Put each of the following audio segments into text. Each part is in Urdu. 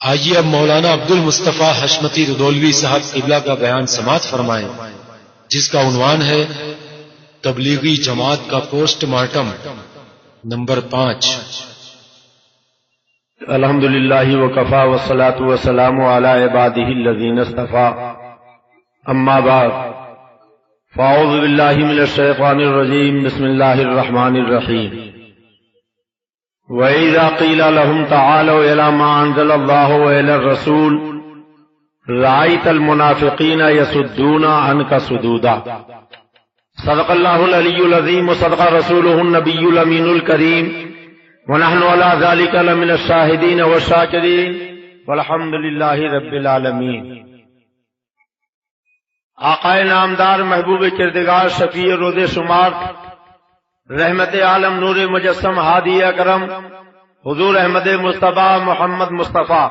آئیے اب مولانا عبد المصطفیٰ حشمتی رضولوی صاحب قبلہ کا بیان سماعت فرمائیں، جس کا عنوان ہے تبلیغی جماعت کا پوسٹ مارٹم نمبر 5۔ الحمدللہ وکفی والصلاۃ والسلام علی عبادہ الذین اصطفی، اما بعد فاعوذ باللہ من الشیطان الرجیم، بسم اللہ الرحمن الرحیم۔ وَإِذَا قِيلَ لَهُمْ تَعَالَوْا إِلَى مَا أَنزَلَ اللَّهُ وَإِلَى الرَّسُولِ رَأَيْتَ الْمُنَافِقِينَ يَصُدُّونَ عَنْكَ صُدُودًا۔ صدق اللہ العلی العظیم وصدق رسولہ النبی الامین الکریم، ونحن علی ذلک لمن الشاہدین والشاکرین، والحمد للہ رب العالمین۔ آقا نامدار محبوب کردگار شفیع رود شمار، رحمت عالم نور مجسم ہادی اکرم حضور احمد مصطفیٰ محمد مصطفیٰ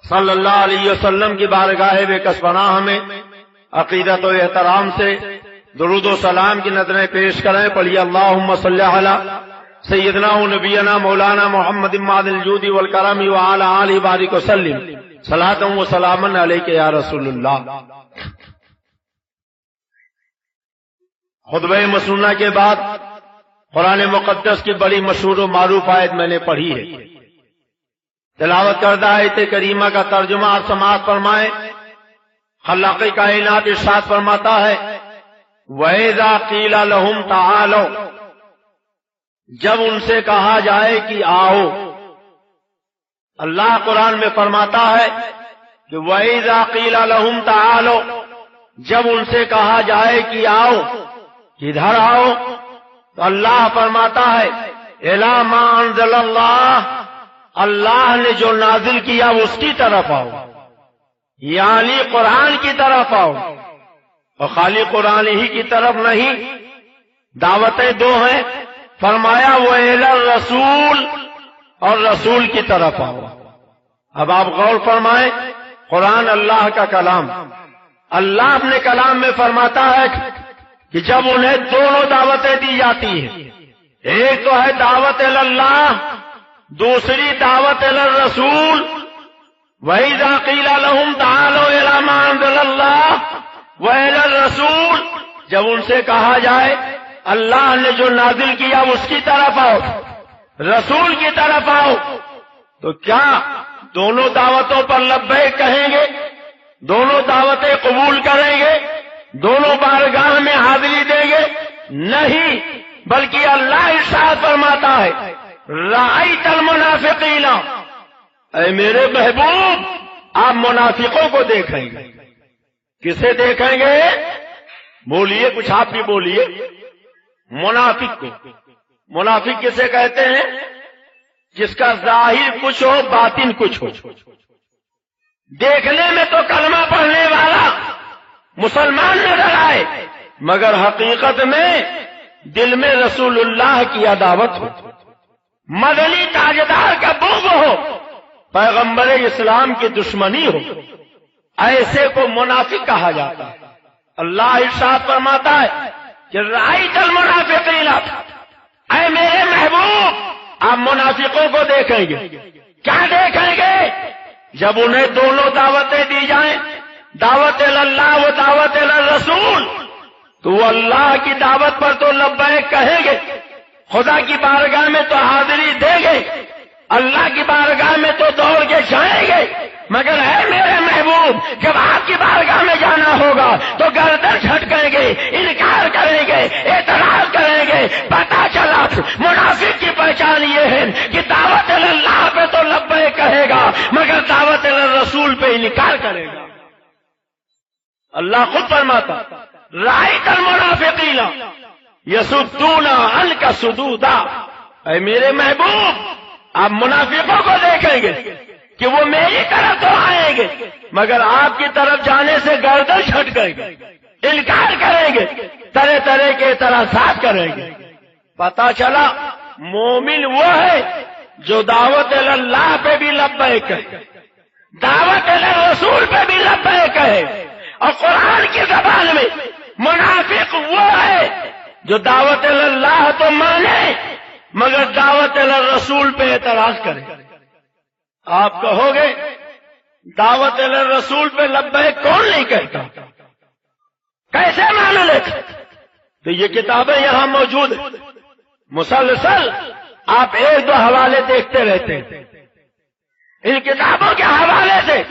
صلی اللہ علیہ وسلم کی بارگاہ بے کس پناہ میں عقیدت و احترام سے درود و سلام کی نظریں پیش کریں۔ پڑھیے اللہم صلی علی سیدنا و نبینا مولانا محمد ماد الجود والکرم وعلی آلہ بارک وسلم، صلاۃ و سلاما علیک یا رسول اللہ۔ خطبہ مسنونہ کے بعد قرآن مقدس کی بڑی مشہور و معروف آیت میں نے پڑھی ہے۔ تلاوت کردہ آیت کریمہ کا ترجمہ اور سماعت فرمائیں۔ خلاق کائنات ارشاد فرماتا ہے، وَإِذَا قِيلَ لَهُمْ تَعَالَوْا، جب ان سے کہا جائے کہ آؤ۔ اللہ قرآن میں فرماتا ہے کہ وَإِذَا قِيلَ لَهُمْ تَعَالَوْا، جب ان سے کہا جائے کہ آؤ، کدھر آؤ؟ تو اللہ فرماتا ہے اِلَى مَا أَنزَلَ اللَّهُ، اللہ نے جو نازل کیا اس کی طرف آؤ، یعنی قرآن کی طرف آؤ۔ اور خالی قرآن ہی کی طرف نہیں، دعوتیں دو ہیں، فرمایا وَإِلَى الرَّسُولِ، اور رسول کی طرف آؤ۔ اب آپ غور فرمائیں، قرآن اللہ کا کلام، اللہ اپنے کلام میں فرماتا ہے کہ جب انہیں دونوں دعوتیں دی جاتی ہیں، ایک تو ہے دعوت اللہ، دوسری دعوت الرسول۔ وَإِذَا قِيلَ لَهُمْ تَعَالَوْا إِلَى مَا أَنزَلَ اللَّهُ وَإِلَى الرَّسُولِ، جب ان سے کہا جائے اللہ نے جو نازل کیا اس کی طرف آؤ، رسول کی طرف آؤ، تو کیا دونوں دعوتوں پر لبیک کہیں گے؟ دونوں دعوتیں قبول کریں گے؟ دونوں بارگاہ میں حاضری دیں گے؟ نہیں، بلکہ اللہ ارشاد فرماتا ہے رأیت المنافقین، اے میرے محبوب آپ منافقوں کو دیکھیں گے۔ کسے دیکھیں گے؟ بولیے، کچھ آپ بھی بولیے۔ منافق کو۔ منافق کسے کہتے ہیں؟ جس کا ظاہر کچھ ہو باطن کچھ ہو، دیکھنے میں تو کلمہ پڑھنے والا مسلمان نظر آئے، مگر حقیقت میں دل میں رسول اللہ کی عداوت ہو، مدنی تاجدار کا بغض ہو، پیغمبر اسلام کی دشمنی ہو، ایسے کو منافق کہا جاتا ہے۔ اللہ ارشاد فرماتا ہے کہ رأیت المنافقین، اے میرے محبوب آپ منافقوں کو دیکھیں گے۔ کیا دیکھیں گے؟ جب انہیں دونوں دعوتیں دی جائیں، دعوت اللہ و دعوت الرسول، تو وہ اللہ کی دعوت پر تو لبیک کہیں گے، خدا کی بارگاہ میں تو حاضری دیں گے، اللہ کی بارگاہ میں تو دوڑ کے جائیں گے، مگر اے میرے محبوب جب آپ کی بارگاہ میں جانا ہوگا تو گردن جھٹکیں گے، انکار کریں گے، اعتراض کریں گے۔ پتہ چلا منافق کی پہچان یہ ہے کہ دعوت اللہ پہ تو لبیک کہے گا مگر دعوت الرسول پہ انکار کرے گا۔ اللہ خود فرماتا رأیت المنافقین یصدون عنک صدودا، اے میرے محبوب آپ منافقوں کو دیکھیں گے کہ وہ میری طرف تو آئیں گے مگر آپ کی طرف جانے سے گردن جھٹکیں گے، انکار کریں گے، طرح طرح کے اعتراضات کریں گے۔ پتہ چلا مومن وہ ہے جو دعوت اللہ پہ بھی لبیک کہے، دعوت الرسول پہ بھی لبیک کہے، اور قرآن کی زبان میں منافق وہ ہے جو دعوت اللہ تو مانے مگر دعوت الرسول پہ اعتراض کرے۔ آپ کہو گے دعوت رسول پہ لبیک کون نہیں کہتا؟ کیسے مان لے؟ تو یہ کتابیں یہاں موجود ہیں، مسلسل آپ ایک دو حوالے دیکھتے رہتے ہیں۔ ان کتابوں کے حوالے سے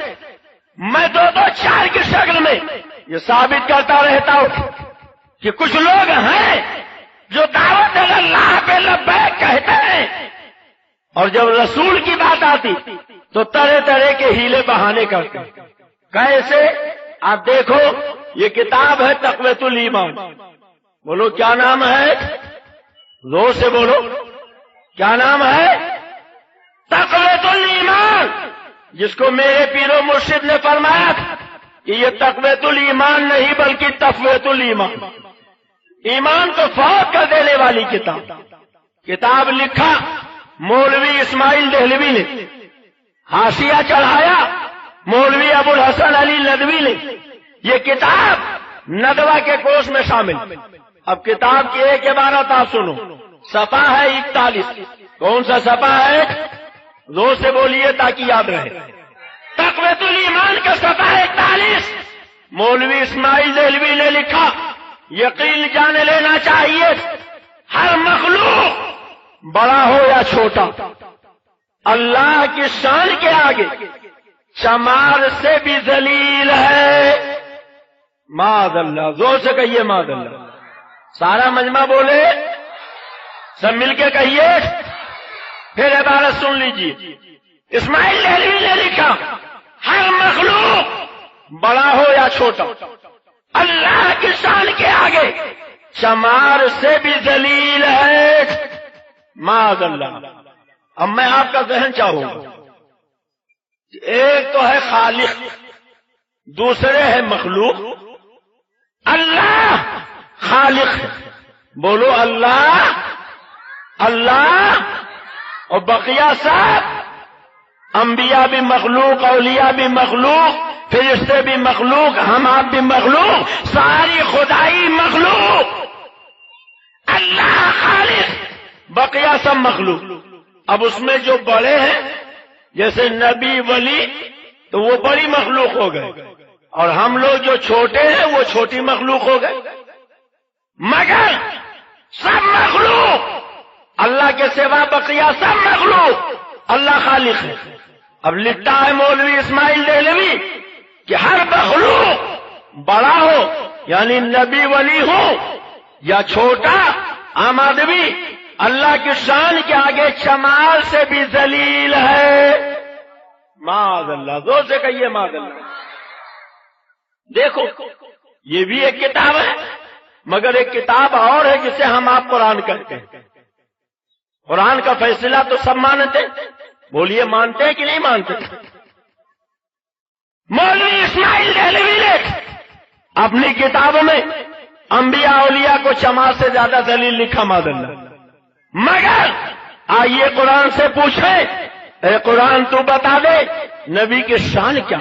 میں دو چار کی شکل میں یہ ثابت کرتا رہتا ہوں کہ کچھ لوگ ہیں جو دعوت اللہ پہ لبیک کہتے ہیں، اور جب رسول کی بات آتی تو طرح طرح کے ہیلے بہانے کرتے ہیں۔ کیسے؟ آپ دیکھو، یہ کتاب ہے تقویۃ الایمان۔ بولو کیا نام ہے؟ زور سے بولو، کیا نام ہے؟ تقویۃ الایمان، جس کو میرے پیر و مرشد نے فرمایا کہ یہ تقویۃ الایمان نہیں بلکہ تفویۃ الایمان، ایمان کو فوت کر دینے والی کتاب۔ کتاب لکھا مولوی اسماعیل دہلوی نے، حاشیہ چڑھایا مولوی ابو الحسن علی ندوی نے۔ یہ کتاب ندوہ کے کورس میں شامل۔ اب کتاب کی ایک عبارت آپ سنو، صفحہ ہے 41۔ کون سا صفحہ ہے؟ زور سے بولیے تاکہ یاد رہے۔ تقویۃ الایمان کا صفحہ 41 مولوی اسماعیل دہلوی نے لکھا، یقین جان لینا چاہیے ہر مخلوق بڑا ہو یا چھوٹا اللہ کی شان کے آگے چمار سے بھی ذلیل ہے۔ معاذ اللہ، زور سے کہیے معاذ اللہ۔ سارا مجمع بولے، سب مل کے کہیے، پھر عبارت سن لیجیے۔ اسماعیل دہلوی نے لکھا، ہر مخلوق بڑا ہو یا چھوٹا اللہ کی شان کے آگے چمار سے بھی ذلیل ہے۔ معاذ اللہ۔ اب میں آپ کا ذہن چاہوں گا، ایک تو ہے خالق، دوسرے ہے مخلوق۔ اللہ خالق ہے، بولو اللہ، اللہ، اور بقیہ سب انبیاء بھی مخلوق، اولیاء بھی مخلوق، فرشتے بھی مخلوق، ہم آپ بھی مخلوق، ساری خدائی مخلوق۔ اللہ خالق، بقیہ سب مخلوق۔ اب اس میں جو بڑے ہیں جیسے نبی ولی تو وہ بڑی مخلوق ہو گئے، اور ہم لوگ جو چھوٹے ہیں وہ چھوٹی مخلوق ہو گئے، مگر سب مخلوق اللہ کے سوا بقیہ سب مخلوق، اللہ خالق ہے۔ اب لکھتا ہے مولوی اسماعیل دہلوی کہ ہر مخلوق بڑا ہو یعنی نبی ولی ہو یا چھوٹا عام آدمی، اللہ کی شان کے آگے چمار سے بھی ذلیل ہے۔ معاذ اللہ، زور سے کہیے معاذ اللہ۔ دیکھو یہ بھی ایک کتاب ہے، مگر ایک کتاب اور ہے جسے ہم آپ قرآن کہتے ہیں۔ قرآن کا فیصلہ تو سب مانتے، بولیے مانتے ہیں کہ نہیں مانتے؟ مولوی اسماعیل دہلوی نے اپنی کتابوں میں انبیاء اولیاء کو چمار سے زیادہ ذلیل لکھا، معاذ اللہ۔ مگر آئیے قرآن سے پوچھیں، اے قرآن تو بتا دے نبی کی شان کیا،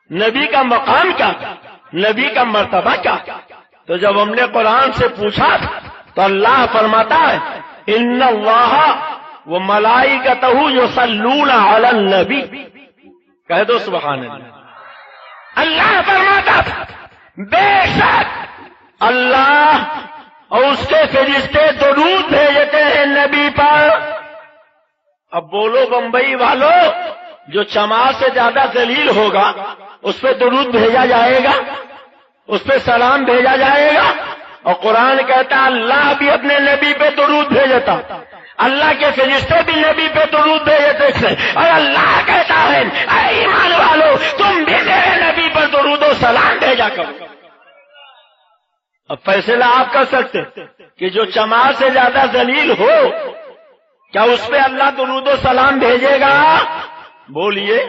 نبی کا مقام کیا، نبی کا مرتبہ کیا؟ تو جب ہم نے قرآن سے پوچھا تو اللہ فرماتا ہے، ان اللہ و ملائکتہ یصلون علی النبی، کہہ دو سبحان اللہ۔ اللہ فرماتا بے شک اللہ اور اس کے فرشتے درود بھیجتے ہیں نبی پر۔ اب بولو بمبئی والوں، جو چمار سے زیادہ ذلیل ہوگا اس پہ درود بھیجا جائے گا، اس پہ سلام بھیجا جائے گا، اور قرآن کہتا ہے اللہ بھی اپنے نبی پہ درود بھیجتا، اللہ کے فرشتے بھی نبی پہ درود بھیجتے تھے، اور اللہ کہتا ہے اے ایمان والو تم بھی میرے نبی پر درود و سلام بھیجا کرو۔ اب فیصلہ آپ کر سکتے کہ جو چمار سے زیادہ ذلیل ہو کیا اس پہ اللہ درود و سلام بھیجے گا؟ بولیے،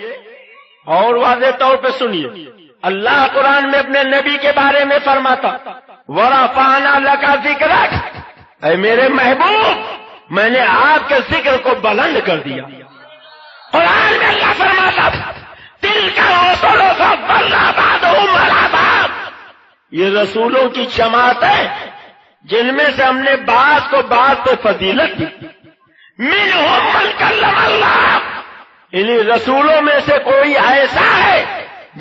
اور واضح طور پہ سنیے، اللہ قرآن میں اپنے نبی کے بارے میں فرماتا وَرَفَعْنَا لَكَ ذِكْرَكَ، اے میرے محبوب میں نے آپ کے ذکر کو بلند کر دیا۔ قرآن میں اللہ فرماتا تِلْكَ الرُّسُلُ فَضَّلْنَا بَعْضَهُمْ عَلَىٰ بَعْضٍ، یہ رسولوں کی جماعت ہے جن میں سے ہم نے بعض کو بعض پہ فضیلت دی۔ منہم من کلم اللہ، انہیں رسولوں میں سے کوئی ایسا ہے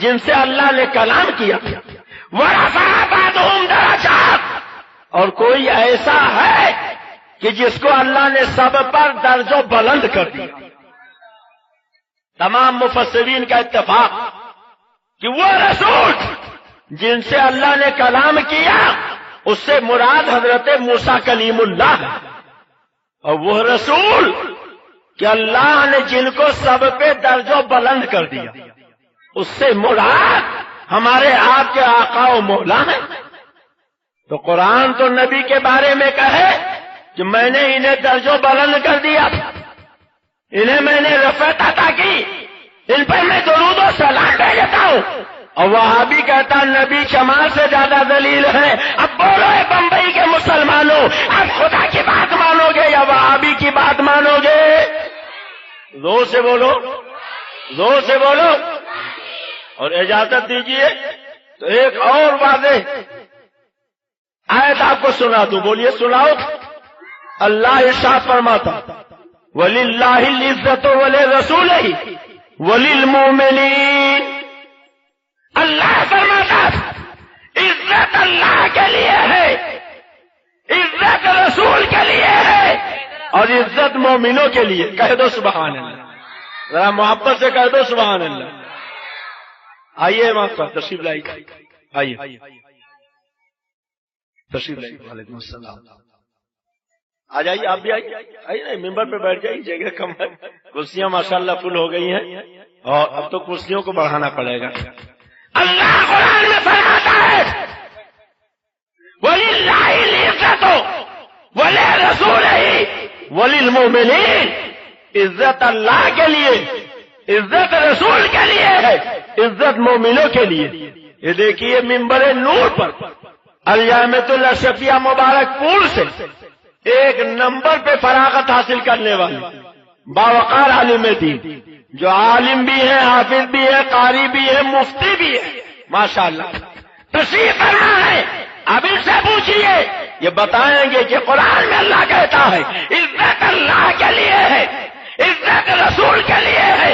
جن سے اللہ نے کلام کیا، وَرَفَعَ بَعْضُهُمْ دَرَجَاتٍ، اور کوئی ایسا ہے کہ جس کو اللہ نے سب پر درجہ بلند کر دیا۔ تمام مفسرین کا اتفاق کہ وہ رسول جن سے اللہ نے کلام کیا اس سے مراد حضرت موسیٰ کلیم اللہ ہے، اور وہ رسول کہ اللہ نے جن کو سب پہ درجہ بلند کر دیا اس سے مراد ہمارے آپ کے آقا و مولا ہیں۔ تو قرآن تو نبی کے بارے میں کہے کہ میں نے انہیں درجہ بلند کر دیا، انہیں میں نے رفعت عطا کی، ان پر میں درود و سلام بھیجتا ہوں، اور وہابی کہتا نبی شمال سے زیادہ ذلیل ہے۔ اب بولو اے بمبئی کے مسلمانوں، اب خدا کی بات مانو گے یا وہابی کی بات مانو گے؟ زور سے بولو، زور سے بولو۔ اور اجازت دیجئے تو ایک اور واضح آیت آپ کو سنا دوں، بولیے سناؤ۔ اللہ ارشاد فرماتا وَلِلَّهِ الْعِزَّةُ وَلِرَسُولِهِ وَلِلْمُؤْمِنِينَ، اللہ فرماتا عزت اللہ کے لیے ہے، عزت رسول کے لیے ہے، اور عزت مومنوں کے لیے۔ کہہ دو سبحان اللہ، ذرا محبت سے کہہ دو سبحان اللہ۔ آئیے امام صاحب تشریف لائیے، آئیے تشریف لائیے۔ وعلیکم السلام، آ جائیے آپ بھی آئیے، آئیے ممبر پہ بیٹھ جائیے، جگہ کم ہے، کرسیاں ماشاءاللہ فل ہو گئی ہیں اور اب تو کرسیوں کو بڑھانا پڑے گا۔ اللہ قرآن میں فرماتا ہے وَلِلَّهِ الْعِزَّةُ وَلِرَسُولِهِ وَلِلْمُؤْمِنِينَ، عزت اللہ کے لیے، عزت رسول کے لیے ہے، عزت مومنوں کے لیے۔ یہ دیکھیے ممبر نور پر الجامعۃ الاشرفیہ مبارک پور سے ایک نمبر پہ فراغت حاصل کرنے والے باوقار عالم دین، جو عالم بھی ہے، حافظ بھی ہے، قاری بھی ہے، مفتی بھی ہے، ماشاءاللہ تشریف فرما ہے۔ اب ان سے پوچھیے، یہ بتائیں گے کہ قرآن میں اللہ کہتا ہے عزت اللہ کے لیے ہے، عزت رسول کے لیے ہے،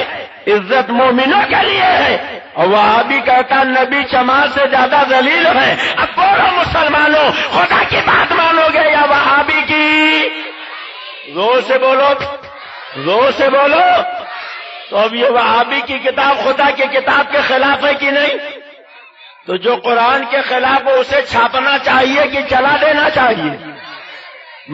عزت مومنوں کے لیے ہے، اور وہاں بھی کہتا نبی شمال سے زیادہ ذلیل ہے۔ اب بولو مسلمانوں، خدا کی بات مانو گے یا وہابی کی؟ زور سے بولو، زور سے بولو۔ تو اب یہ وہابی کی کتاب خدا کی کتاب کے خلاف ہے کہ نہیں؟ تو جو قرآن کے خلاف ہو اسے چھاپنا چاہیے کہ چلا دینا چاہیے؟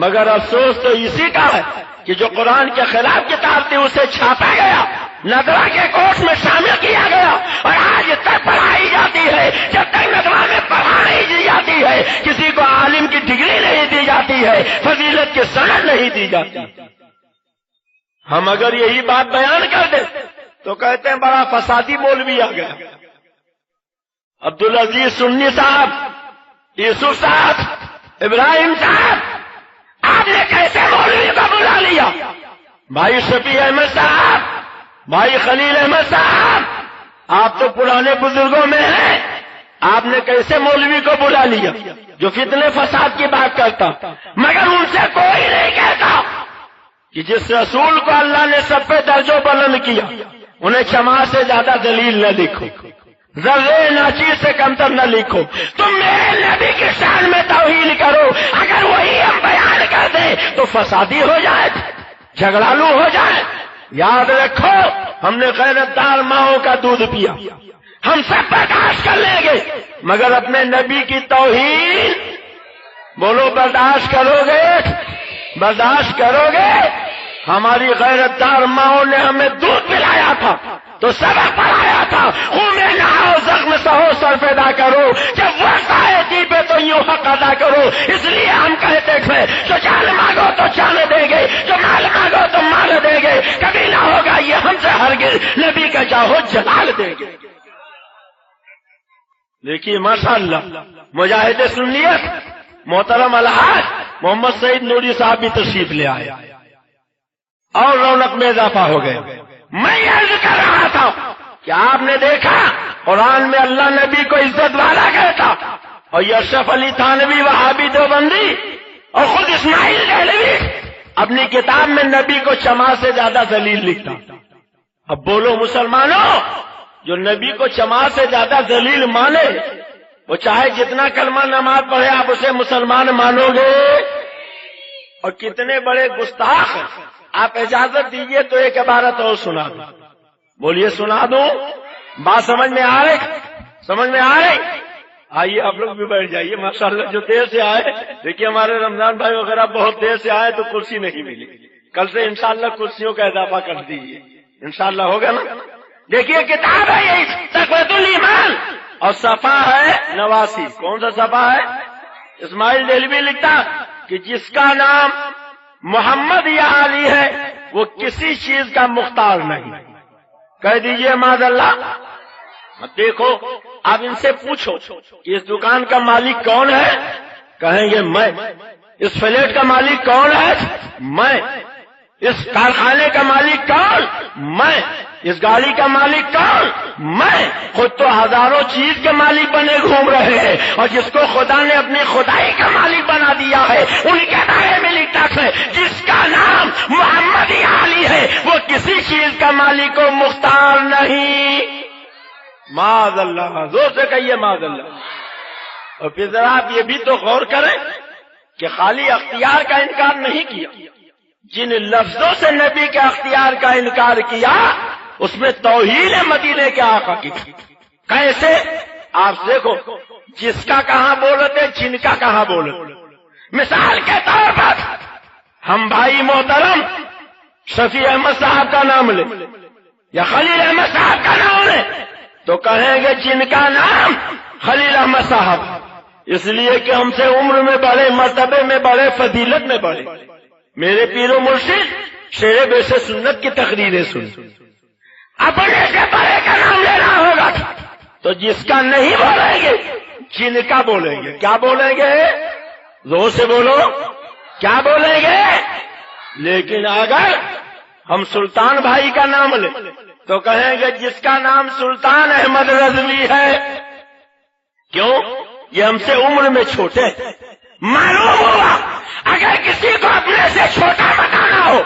مگر افسوس تو اسی کا ہے کہ جو قرآن کے خلاف کتاب تھی اسے چھاپا گیا، ندوہ کے کورس میں شامل کیا گیا، اور آج تک پڑھائی جاتی ہے۔ جب تک ندوہ میں پڑھائی دی جاتی ہے کسی کو عالم کی ڈگری نہیں دی جاتی ہے، فضیلت کی سند نہیں دی جاتی۔ ہم اگر یہی بات بیان کر دیں تو کہتے ہیں بڑا فسادی مولوی آ گیا۔ عبدالعزیز سنی صاحب، یوسف صاحب، ابراہیم صاحب، آپ نے کیسے مولوی کو بلا لیا؟ بھائی شفیع احمد صاحب، بھائی خلیل احمد صاحب، آپ تو پرانے بزرگوں میں ہیں، آپ نے کیسے مولوی کو بلا لیا جو فتنے فساد کی بات کرتا؟ مگر ان سے کوئی نہیں کہتا کہ جس رسول کو اللہ نے سب پہ درجہ بلند کیا انہیں شمع سے زیادہ ذلیل نہ لکھو، ذرے ناچیز سے کمتر نہ لکھو۔ تم میرے نبی کی شان میں توہین کرو، اگر وہی ہم بیان کر دیں تو فسادی ہو جائے، جھگڑالو ہو جائے۔ یاد رکھو ہم نے غیرت دار ماؤں کا دودھ پیا، ہم سب برداشت کر لیں گے، مگر اپنے نبی کی توہین بولو برداشت کرو گے؟ برداشت کرو گے؟ ہماری غیرت دار ماؤں نے ہمیں دودھ پلایا تھا تو سبق پڑھایا تھا، خون میں نہاؤ، زخم سہو، سر پیدا کرو، جب وقت آئے تھی پہ تو یوں حق ادا کرو۔ اس لیے ہم کہتے تھے جو جان مانگو تو جان دیں گے، جو مال مانگو تو مال دیں گے، کبھی نہ ہوگا یہ ہم سے ہرگز، نبی کا چاہو جلال دیں گے۔ دیکھیے ماشاءاللہ مجاہد سنیت محترم الحاج محمد سعید نوری صاحب بھی تشریف لے آئے اور رونق میں اضافہ ہو گئے۔ میں عرض کر رہا تھا کہ آپ نے دیکھا قرآن میں اللہ نبی کو عزت والا کہتا، اور یہ اشرف علی تھانوی وہابی دیوبندی اور خود اسماعیل دہلوی اپنی کتاب میں نبی کو شمع سے زیادہ ذلیل لکھتا۔ اب بولو مسلمانوں، جو نبی کو چما سے زیادہ ذلیل مانے، وہ چاہے جتنا کلمہ نماز پڑھے آپ اسے مسلمان مانو گے؟ اور کتنے بڑے گستاخ ہیں۔ آپ اجازت دیجئے تو ایک عبارت اور سنا دوں۔ بولیے سنا دوں؟ بات سمجھ میں آ رہی؟ سمجھ میں آ رہی؟ آئیے آپ لوگ بھی بیٹھ جائیے، ماشاءاللہ جو دیر سے آئے، دیکھیے ہمارے رمضان بھائی وغیرہ بہت دیر سے آئے تو کرسی نہیں ملی، کل سے انشاءاللہ کرسیوں کا اضافہ کر دیجیے، انشاءاللہ ہوگا نا۔ دیکھیے کتاب ہے یہ تقویۃ الایمان اور صفحہ ہے 89۔ کون سا صفحہ ہے؟ اسماعیل دہلوی لکھتا کہ جس کا نام محمد یا علی ہے وہ کسی چیز کا مختار نہیں۔ کہہ دیجئے معاذ اللہ۔ اب دیکھو، آپ ان سے پوچھو کہ اس دکان کا مالک کون ہے، کہیں گے میں۔ اس فلیٹ کا مالک کون ہے، میں۔ اس کارخانے کا مالک کون، میں۔ اس گاڑی کا مالک کون، میں۔ خود تو ہزاروں چیز کے مالک بنے گھوم رہے ہیں، اور جس کو خدا نے اپنی خدائی کا مالک بنا دیا ہے ان کے بارے میں لکھتا ہے جس کا نام محمد علی ہے وہ کسی چیز کا مالک و مختار نہیں۔ معاذ اللہ، زور سے کہیے معاذ اللہ۔ اور پھر ذرا آپ یہ بھی تو غور کریں کہ خالی اختیار کا انکار نہیں کیا، جن لفظوں سے نبی کے اختیار کا انکار کیا اس میں توہین مدینے کے آقا کی۔ کیسے؟ آپ دیکھو، جس کا کہاں بولتے، جن کا کہاں بولتے۔ مثال کے طور پر ہم بھائی محترم شفیع احمد صاحب کا نام لیں یا خلیل احمد صاحب کا نام لیں تو کہیں گے جن کا نام خلیل احمد صاحب، اس لیے کہ ہم سے عمر میں بڑے، مرتبے میں بڑے، فضیلت میں بڑے۔ میرے پیر و مرشد شیر بیس سنت کی تقریریں سن، اپنے سے بڑے کا نام لینا ہوگا تو جس کا نہیں بولیں گے جن کا بولیں گے۔ کیا بولیں گے؟ زور سے بولو، کیا بولیں گے؟ لیکن اگر ہم سلطان بھائی کا نام لیں تو کہیں گے جس کا نام سلطان احمد رضوی ہے۔ کیوں؟ یہ ہم سے عمر میں چھوٹے ہیں۔ معلوم ہوا اگر کسی کو اپنے سے چھوٹا بتانا ہو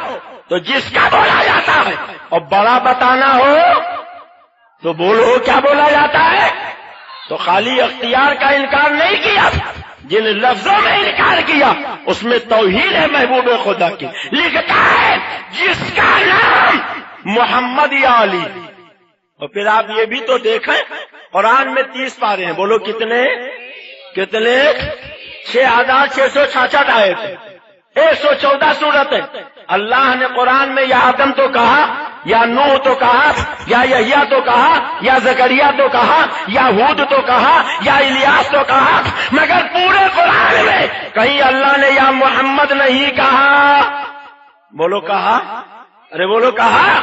تو جس کا بولا جاتا ہے، اور بڑا بتانا ہو تو بولو کیا بولا جاتا ہے۔ تو خالی اختیار کا انکار نہیں کیا، جن لفظوں میں انکار کیا اس میں توہین ہے محبوب خدا کی۔ لکھتا ہے جس کا نام محمد یا علی۔ اور پھر آپ یہ بھی تو دیکھیں قرآن میں 30 پارے ہیں، بولو کتنے؟ 6666 آیت ہیں، 114 سورت ہے۔ اللہ نے قرآن میں یا آدم تو کہا، یا نوح تو کہا، یا یحییٰ تو کہا، یا زکریا تو کہا، یا ہود تو کہا، یا الیاس تو کہا، مگر پورے قرآن میں کہیں اللہ نے یا محمد نہیں کہا۔ بولو کہا؟ ارے بولو کہا؟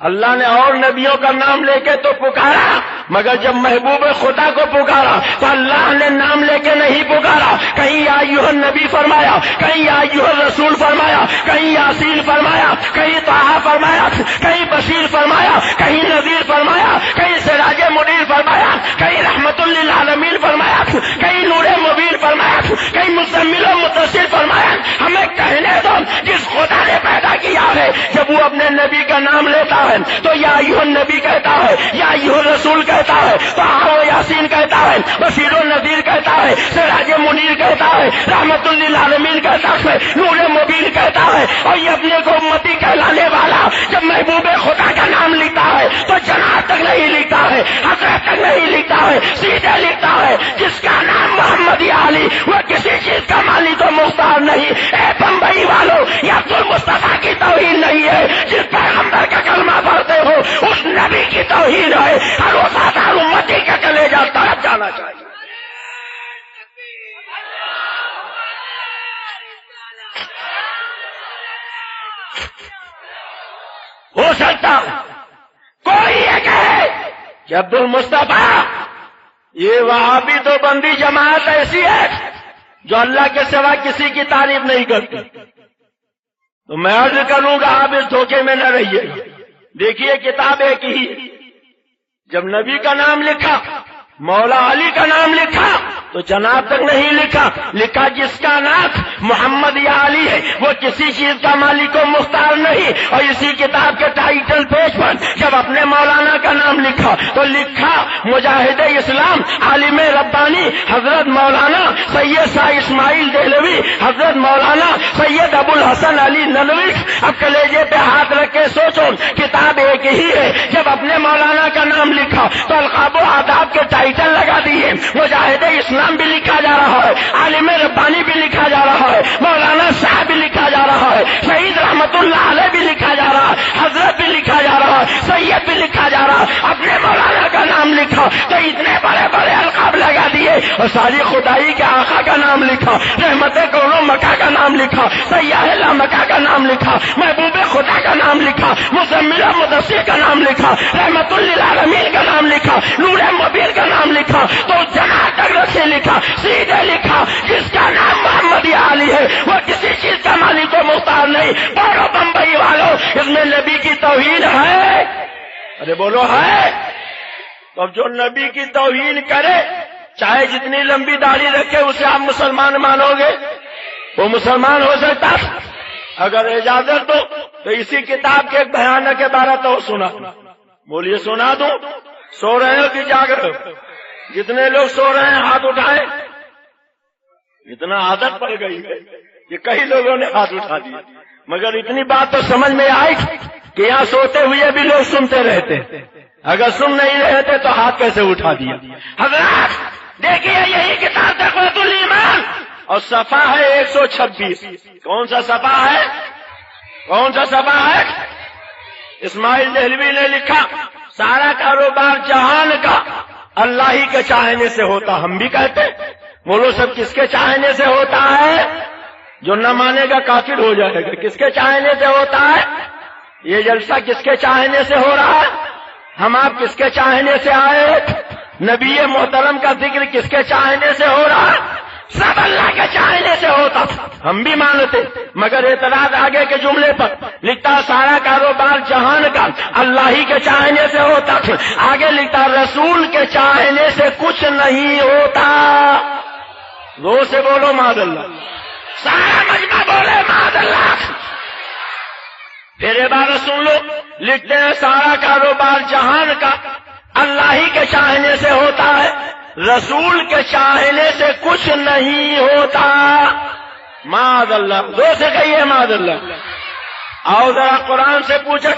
اللہ نے اور نبیوں کا نام لے کے تو پکارا، مگر جب محبوب خدا کو پکارا تو اللہ نے نام لے کے نہیں پکارا۔ کہیں یا ایھا النبی فرمایا، کہیں یا ایھا الرسول فرمایا، کہیں یاسین فرمایا، کہیں طٰہٰ فرمایا، کہیں بشیر فرمایا، کہیں نذیر فرمایا، کہیں سراج منیر فرمایا، کہیں رحمت للعالمین فرمایا، کہیں نور مبین فرمایا، کہیں مزمل و مدثر فرمایا۔ ہمیں کہنے دو جس خدا نے پیدا کیا ہے جب وہ اپنے نبی کا نام لیتا ہے تو یا ایھا النبی کہتا ہے، یا ایھا الرسول کہتا ہے، طٰہٰ و یاسین کہتا ہے، بشیر و نذیر کہتا ہے، سراج منیر کہتا ہے، رحمت للعالمین کہتا ہے، نور مبین کہتا ہے۔ اور یہ اپنے کو امتی کہلانے والا جب محبوب خدا کا نام لکھتا ہے تو جناب تک نہیں لکھتا ہے، حضرت تک نہیں لکھتا ہے، سیدھے لکھتا ہے جس کا نام محمد علی وہ کسی چیز کا مالی تو مختار نہیں۔ اے بمبئی والوں، یا تم مصطفیٰ کی توہین نہیں ہے، جس پیغمبر کا کلمہ پڑھتے ہو اس نبی کی توہین ہے، اور وہ ساتھ امتی کا کلیجہ تڑپ جانا چاہیے۔ ہو سکتا کوئی یہ کہے کہ عبد المصطفیٰ یہ وہابی تو بندی جماعت ایسی ہے جو اللہ کے سوا کسی کی تعریف نہیں کرتی، تو میں عرض کروں گا آپ اس دھوکے میں نہ رہیے۔ دیکھیے کتاب ایک ہی، جب نبی کا نام لکھا، مولا علی کا نام لکھا تو جناب تک نہیں لکھا، لکھا جس کا نام محمد یا علی ہے وہ کسی چیز کا مالک و مختار نہیں. اور اسی کتاب کے ٹائٹل پیج پر جب اپنے مولانا کا نام لکھا تو لکھا مجاہد اسلام عالم ربانی حضرت مولانا سید شاہ اسماعیل دہلوی، حضرت مولانا سید ابو الحسن علی ندوی. اب کلیجے پہ ہاتھ رکھ کے سوچو، کتاب ایک ہی ہے. جب اپنے مولانا کا نام لکھا تو القاب و آداب کے ٹائٹل لگا دیے. مجاہد اسلام بھی لکھا جا رہا ہے، عالم ربانی بھی لکھا جا رہا ہے، مولانا صاحب بھی لکھا جا رہا ہے، شہید رحمت اللہ علیہ بھی لکھا جا رہا ہے، حضرت بھی لکھا جا رہا ہے، سید بھی لکھا جا رہا ہے. اپنے مولانا کا نام لکھا تو اتنے بڑے بڑے القاب لگا دیے. اور ساری خدائی کے آقا کا نام لکھا، رحمت کونو مکہ کا نام لکھا، سیاح اللہ مکہ کا نام لکھا، محبوب خدا کا نام لکھا، مزمل مدثر کا نام لکھا، رحمت للعالمین کا نام لکھا، نور مبین کا نام لکھا. تو جہاں تک رسی لکھا، سیدھے لکھا جس کا نام محمد یا علی ہے وہ کسی چیز کا مالک و مختار نہیں. بولو بمبئی والوں، اس میں نبی کی توہین ہے؟ ارے بولو ہے. تو جو نبی کی توہین کرے چاہے جتنی لمبی داڑھی رکھے اسے آپ مسلمان مانو گے؟ وہ مسلمان ہو سکتا؟ اگر اجازت دو تو اسی کتاب کے ایک بھیانک عبارت تو سنا. بولیے سنا دوں؟ سو رہے ہو کہ جاگ رہے ہو؟ جتنے لوگ سو رہے ہیں ہاتھ اٹھائیں. اتنا عادت پڑ گئی ہے کہ کئی لوگوں نے ہاتھ اٹھا دیا، مگر اتنی بات تو سمجھ میں آئی کہ یہاں سوتے ہوئے بھی لوگ سنتے رہتے. اگر سن نہیں رہتے تو ہاتھ کیسے اٹھا دیا؟ حضرات دیکھیے یہی کتاب تقویۃ الایمان اور صفحہ ہے 126. کون سا صفحہ ہے؟ کون سا صفحہ ہے؟ اسماعیل دہلوی نے لکھا سارا کاروبار جہان کا اللہ ہی کے چاہنے سے ہوتا. ہم بھی کہتے بولو سب کس کے چاہنے سے ہوتا ہے؟ جو نہ مانے گا کافر ہو جائے گا. کس کے چاہنے سے ہوتا ہے؟ یہ جلسہ کس کے چاہنے سے ہو رہا ہے؟ ہم آپ کس کے چاہنے سے آئے؟ نبی محترم کا ذکر کس کے چاہنے سے ہو رہا؟ سب اللہ کے چاہنے سے ہوتا. ہم بھی مانتے، مگر اعتراض آگے کے جملے پر لکھتا سارا کاروبار جہان کا اللہ ہی کے چاہنے سے ہوتا. آگے لکھتا رسول کے چاہنے سے کچھ نہیں ہوتا. زور سے بولو معاذ اللہ. سارا مجمع بولے معاذ اللہ. پھر عبارت سن لو، لکھتے ہیں سارا کاروبار جہان کا اللہ ہی کے چاہنے سے ہوتا ہے، رسول کے چاہنے سے کچھ نہیں ہوتا. معاذ اللہ. دو سے کہیے معاذ اللہ. آؤ ذرا قرآن سے پوچھے،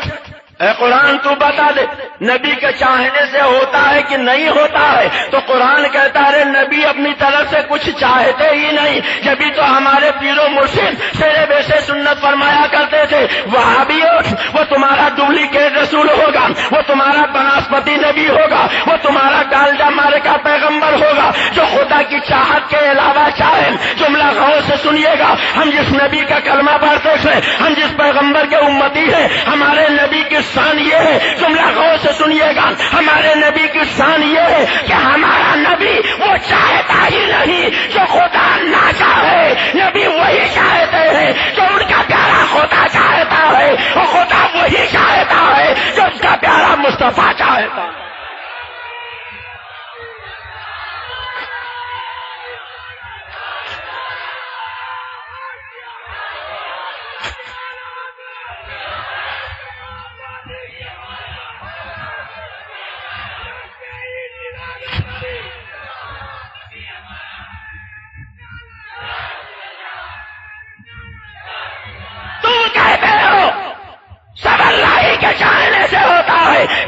اے قرآن تو بتا دے نبی کے چاہنے سے ہوتا ہے کہ نہیں ہوتا ہے؟ تو قرآن کہتا ہے نبی اپنی طرف سے کچھ چاہتے ہی نہیں. جبھی تو ہمارے پیر و مرشد شیر بیش سنت فرمایا کرتے تھے وہابیوں وہ تمہارا ڈپلیکیٹ رسول ہوگا، وہ تمہارا بناسپتی نبی ہوگا، وہ تمہارا گالجا مارے کا پیغمبر ہوگا جو خدا کی چاہت کے علاوہ چاہے. جملہ غور سے سنیے گا. ہم جس نبی کا کلمہ پڑھتے تھے، ہم جس پیغمبر کے امتی ہیں، ہمارے نبی کی شان یہ ہے. جملہ غور سے سنیے گا. ہمارے نبی کی شان یہ ہے کہ ہمارا نبی وہ چاہتا ہی نہیں جو خدا نہ چاہے. نبی وہی چاہتے ہیں جو ان کا پیارا خدا چاہتا ہے، اور خدا وہی چاہتا ہے جو اس کا پیارا مصطفیٰ چاہتا ہے.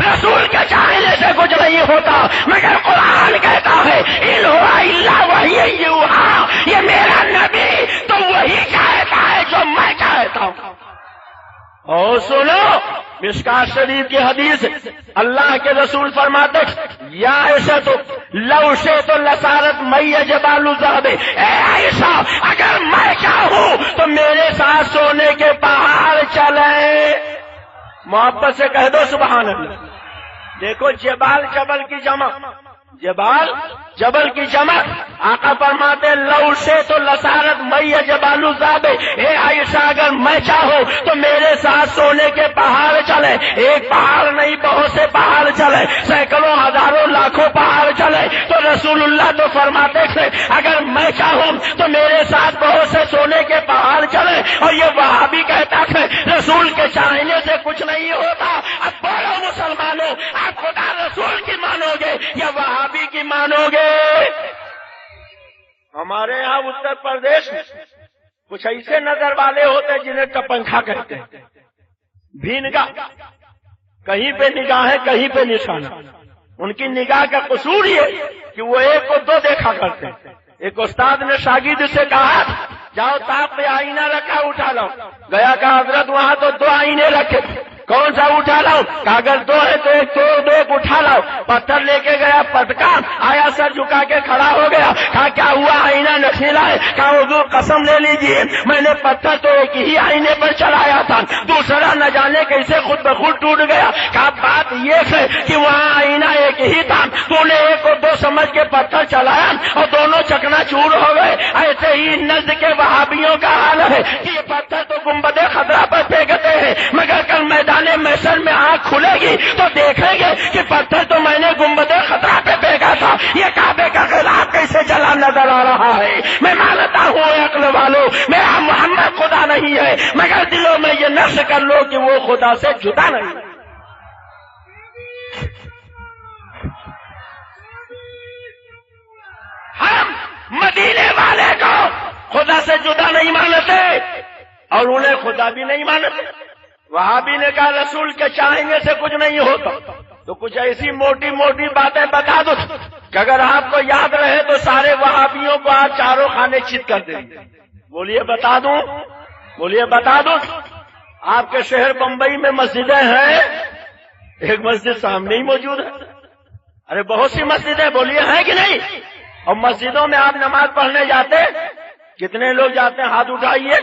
رسول کے چاہنے سے کچھ نہیں ہوتا، مگر قرآن کہتا ہے ان ہوا الا وحی یوحا. یہ میرا نبی تو وہی چاہتا ہے جو میں چاہتا ہوں. اور سنو مشکات شریف کی حدیث، اللہ کے رسول فرماتے یا عائشہ تو لو شئت لصارت می جبال ذهب. اے عائشہ اگر میں چاہوں تو میرے ساتھ سونے کے پہاڑ چلیں. محبت سے کہہ دو سبحان اللہ. دیکھو جبال جبل کی جمع، جبال جبل کی جمع. آقا فرماتے لو سے تو لصارت می جبال ذهب. اے عائشہ اگر میں چاہوں تو میرے ساتھ سونے کے پہاڑ چلے. ایک پہاڑ نہیں بہت سے پہاڑ چلے، سینکڑوں ہزاروں لاکھوں پہاڑ چلے. تو رسول اللہ تو تو فرماتے تھے اگر میں چاہوں تو میرے ساتھ بہت سے سونے کے پہاڑ چلے، اور یہ وہابی کہتا تھا رسول کے چاہنے سے کچھ نہیں ہوتا۔ اب بولو مسلمانوں، آپ خدا رسول کی مانو گے یا وہابی کی مانو گے؟ ہمارے یہاں اتر پردیش میں کچھ ایسے نظر والے ہوتے جنہیں ٹپنکھا کہتے ہیں، بھی نگاہ، کہیں پہ نگاہ ہے کہیں پہ نشانہ۔ ان کی نگاہ کا قصور یہ کہ وہ ایک کو دو دیکھا کرتے ہیں۔ ایک استاد نے شاگرد سے کہا جاؤ تاپ پہ آئینہ رکھا اٹھا لاؤ، گیا کہ حضرت وہاں تو دو آئینے رکھے، کون سا اٹھا لاؤ؟ کہ اگر دو ہے تو ایک توڑ دو، ایک اٹھا لاؤ۔ پتھر لے کے گیا، پٹکا، آیا سر جھکا کے کھڑا ہو گیا، کہا کیا ہوا؟ آئینہ نکھے لائے؟ کہا حضور قسم لے لیجیے میں نے پتھر تو ایک ہی آئینے پر چلایا تھا، دوسرا نہ جانے کیسے خود بخود ٹوٹ گیا۔ کہا بات یہ ہے کہ وہاں آئینہ ایک ہی تھا، تو نے ایک اور دو سمجھ کے پتھر چلایا اور دونوں چکنا چور ہو گئے۔ ایسے ہی نزد کے وہابیوں کا حال ہے کہ یہ پتھر تو گنبد خضرا پر پھینکتے ہیں، مگر کل میدان محشر میں آنکھ کھلے گی تو دیکھیں گے کہ پتھر تو میں نے گنبد خضرا پہ پھینکا تھا۔ یہ کعبے کا خلاف کیسے چلا نظر آ رہا ہے؟ میں مانتا ہوں عقل والوں میرا محمد خدا نہیں ہے، مگر دلوں میں یہ نقش کر لو کہ وہ خدا سے جدا نہیں۔ ہم مدینے والے کو خدا سے جدا نہیں مانتے اور انہیں خدا بھی نہیں مانتے۔ وہابی نے کہا رسول کے چاہنے سے کچھ نہیں ہوتا، تو کچھ ایسی موٹی موٹی باتیں بتا دو کہ اگر آپ کو یاد رہے تو سارے وہابیوں کو آپ چاروں خانے چت کر دیں گے۔ بولیے بتا دوں، بولیے بتا دوں۔ آپ کے شہر بمبئی میں مسجدیں ہیں، ایک مسجد سامنے ہی موجود ہے۔ ارے بہت سی مسجدیں، بولیے ہیں کہ نہیں؟ اور مسجدوں میں آپ نماز پڑھنے جاتے، کتنے لوگ جاتے ہیں؟ ہاتھ اٹھائیے۔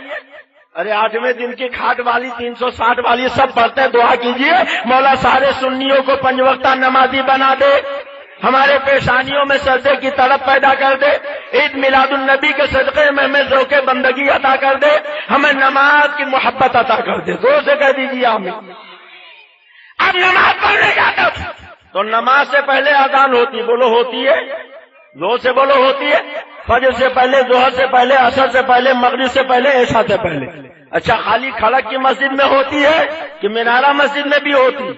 ارے 8ویں دن کی کھاٹ والی 360 والی سب پڑھتے ہیں، دعا کیجیے مولا سارے سنیوں کو 5 وقتہ نمازی بنا دے، ہمارے پیشانیوں میں سجدے کی تڑپ پیدا کر دے، عید میلاد النبی کے صدقے میں ہمیں ذوق بندگی عطا کر دے، ہمیں نماز کی محبت عطا کر دے۔ زور سے کہہ دیجیے آمین۔ اب نماز پڑھنے جاتا تو نماز سے پہلے اذان ہوتی، بولو ہوتی ہے، زور سے بولو ہوتی ہے۔ فجر سے پہلے، ظہر سے پہلے، عصر سے پہلے، مغرب سے پہلے، عشاء سے پہلے۔ اچھا خالی کھڑک کی مسجد میں ہوتی ہے کہ مینارہ مسجد میں بھی ہوتی؟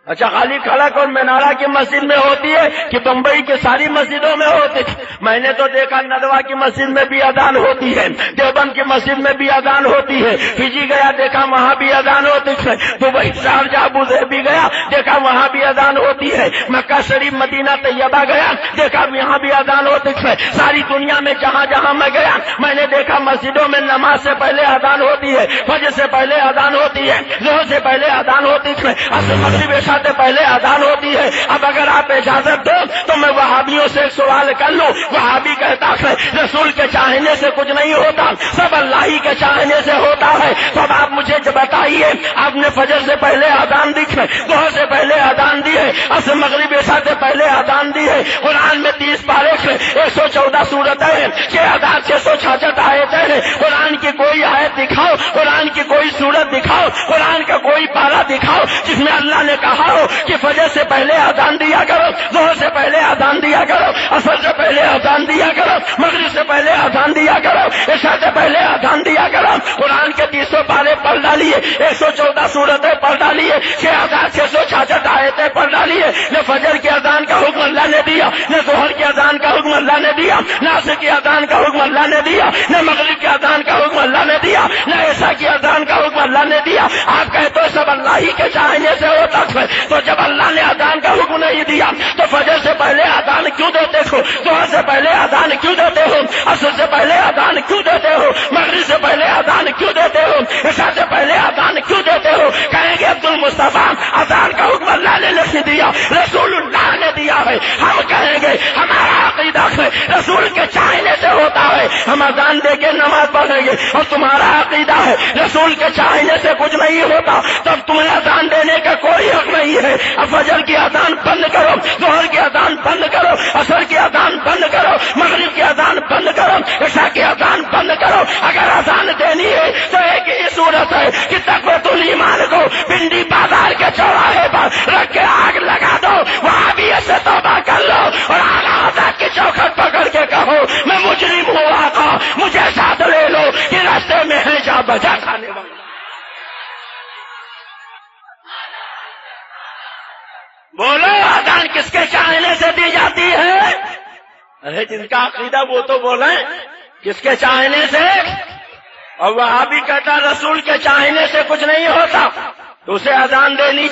اچھا خالی کھڑک اور مینارہ کی مسجد میں ہوتی ہے کہ بمبئی کی ساری مسجدوں میں ہوتی؟ میں نے تو دیکھا ندوہ کی مسجد میں بھی اذان ہوتی ہے، دیوبند کی مسجد میں بھی اذان ہوتی ہے، فجی گیا دیکھا وہاں بھی اذان ہوتی ہے، دبئی شارجہ ابوظہبی گیا دیکھا وہاں بھی اذان ہوتی ہے، مکہ شریف مدینہ طیبہ گیا دیکھا یہاں بھی اذان ہوتی ہے۔ ساری دنیا میں جہاں جہاں میں گیا میں نے دیکھا مسجدوں میں نماز سے پہلے اذان ہوتی ہے، فجر سے پہلے اذان ہوتی ہے، ظہر سے پہلے اذان ہوتی ہے، عصر مغرب عشاء سے پہلے اذان ہوتی ہے۔ اب اگر آپ اجازت دو تو میں وہابیوں سے ایک سوال کر لوں۔ وہابی کہتا ہے رسول کے چاہنے سے کچھ نہیں ہوتا، سب اللہ ہی کے چاہنے سے ہوتا ہے۔ تو اب آپ مجھے بتائیے، آپ نے فجر سے پہلے اذان دی ہے، ظہر سے پہلے اذان دی ہے، عصر مغرب عشاء سے پہلے اذان دی ہے۔ قرآن میں 30 پارے 114 سورتیں ہیں، 6666 آیتیں ہیں۔ قرآن کی کوئی آیت دکھاؤ، قرآن کی کوئی سورت دکھاؤ، قرآن کا کوئی پارہ دکھاؤ جس میں اللہ نے کہا ہو کہ فجر سے پہلے اذان دیا کرو، ظہر سے پہلے اذان دیا کرو، عصر سے پہلے اذان دیا کرو، مغرب سے پہلے اذان دیا کرو، عشاء سے پہلے اذان دیا کرو۔ قرآن کے 300 پارے پڑھ ڈالیے، 114 سورتیں پڑھ ڈالیے، 6666 آیتیں پڑھ ڈالیے۔ نہ فجر کی اذان کا حکم اللہ نے دیا، نہ ظہر کی اذان کا حکم اللہ نے دیا، نہ عصر کی اذان کا حکم اللہ نے دیا، نہ مغرب کی اذان کا حکم اللہ نے دیا، نہ عشاء کی اذان کا حکم اللہ نے دیا۔ آپ کہتے ہو سب اللہ ہی کے چاہنے سے ہوتا ہے، تو جب اللہ نے اذان کا حکم نہیں دیا تو فجر سے پہلے اذان کیوں دیتے ہو؟ ظہر سے پہلے اذان کیوں دیتے ہو؟ عصر سے پہلے اذان کیوں دیتے ہو؟ مغرب سے پہلے اذان کیوں دیتے ہو؟ عشاء سے پہلے اذان کیوں دیتے ہو؟ کہیں گے عبد المصطفیٰ اذان کا حکم اللہ نے نہیں دیا، رسول اللہ نے دیا ہے۔ ہم کہیں گے ہمارا عقیدہ ہے رسول کے چاہنے سے ہوتا ہے، ہم اذان دے کے نماز پڑھیں گے، اور تمہارا عقیدہ ہے رسول کے چاہنے سے کچھ نہیں ہوتا، تب تمہیں اذان دینے کا کوئی حق نہیں ہے۔ اب فجر کی اذان بند کرو، ظہر کی اذان بند کرو، عصر کی اذان بند کرو، مغرب کی اذان بند کرو، عشاء کی اذان بند کرو۔ اگر اذان دینی ہے تو ایک ہی صورت ہے کہ تقویت الایمان کو پنڈی بازار کے چوراہے پر رکھ کے آگ لگا دو، وہاں بھی ایسے توبہ کر لو، اور اعلیٰ حضرت کی چوکھٹ پکڑ کس کے چاہنے سے دی جاتی ہے؟ ارے جن کا عقیدہ وہ تو بولیں کس کے چاہنے سے؟ اور وہاں بھی کہتا رسول کے چاہنے سے کچھ نہیں ہوتا، تو اسے اذان دینی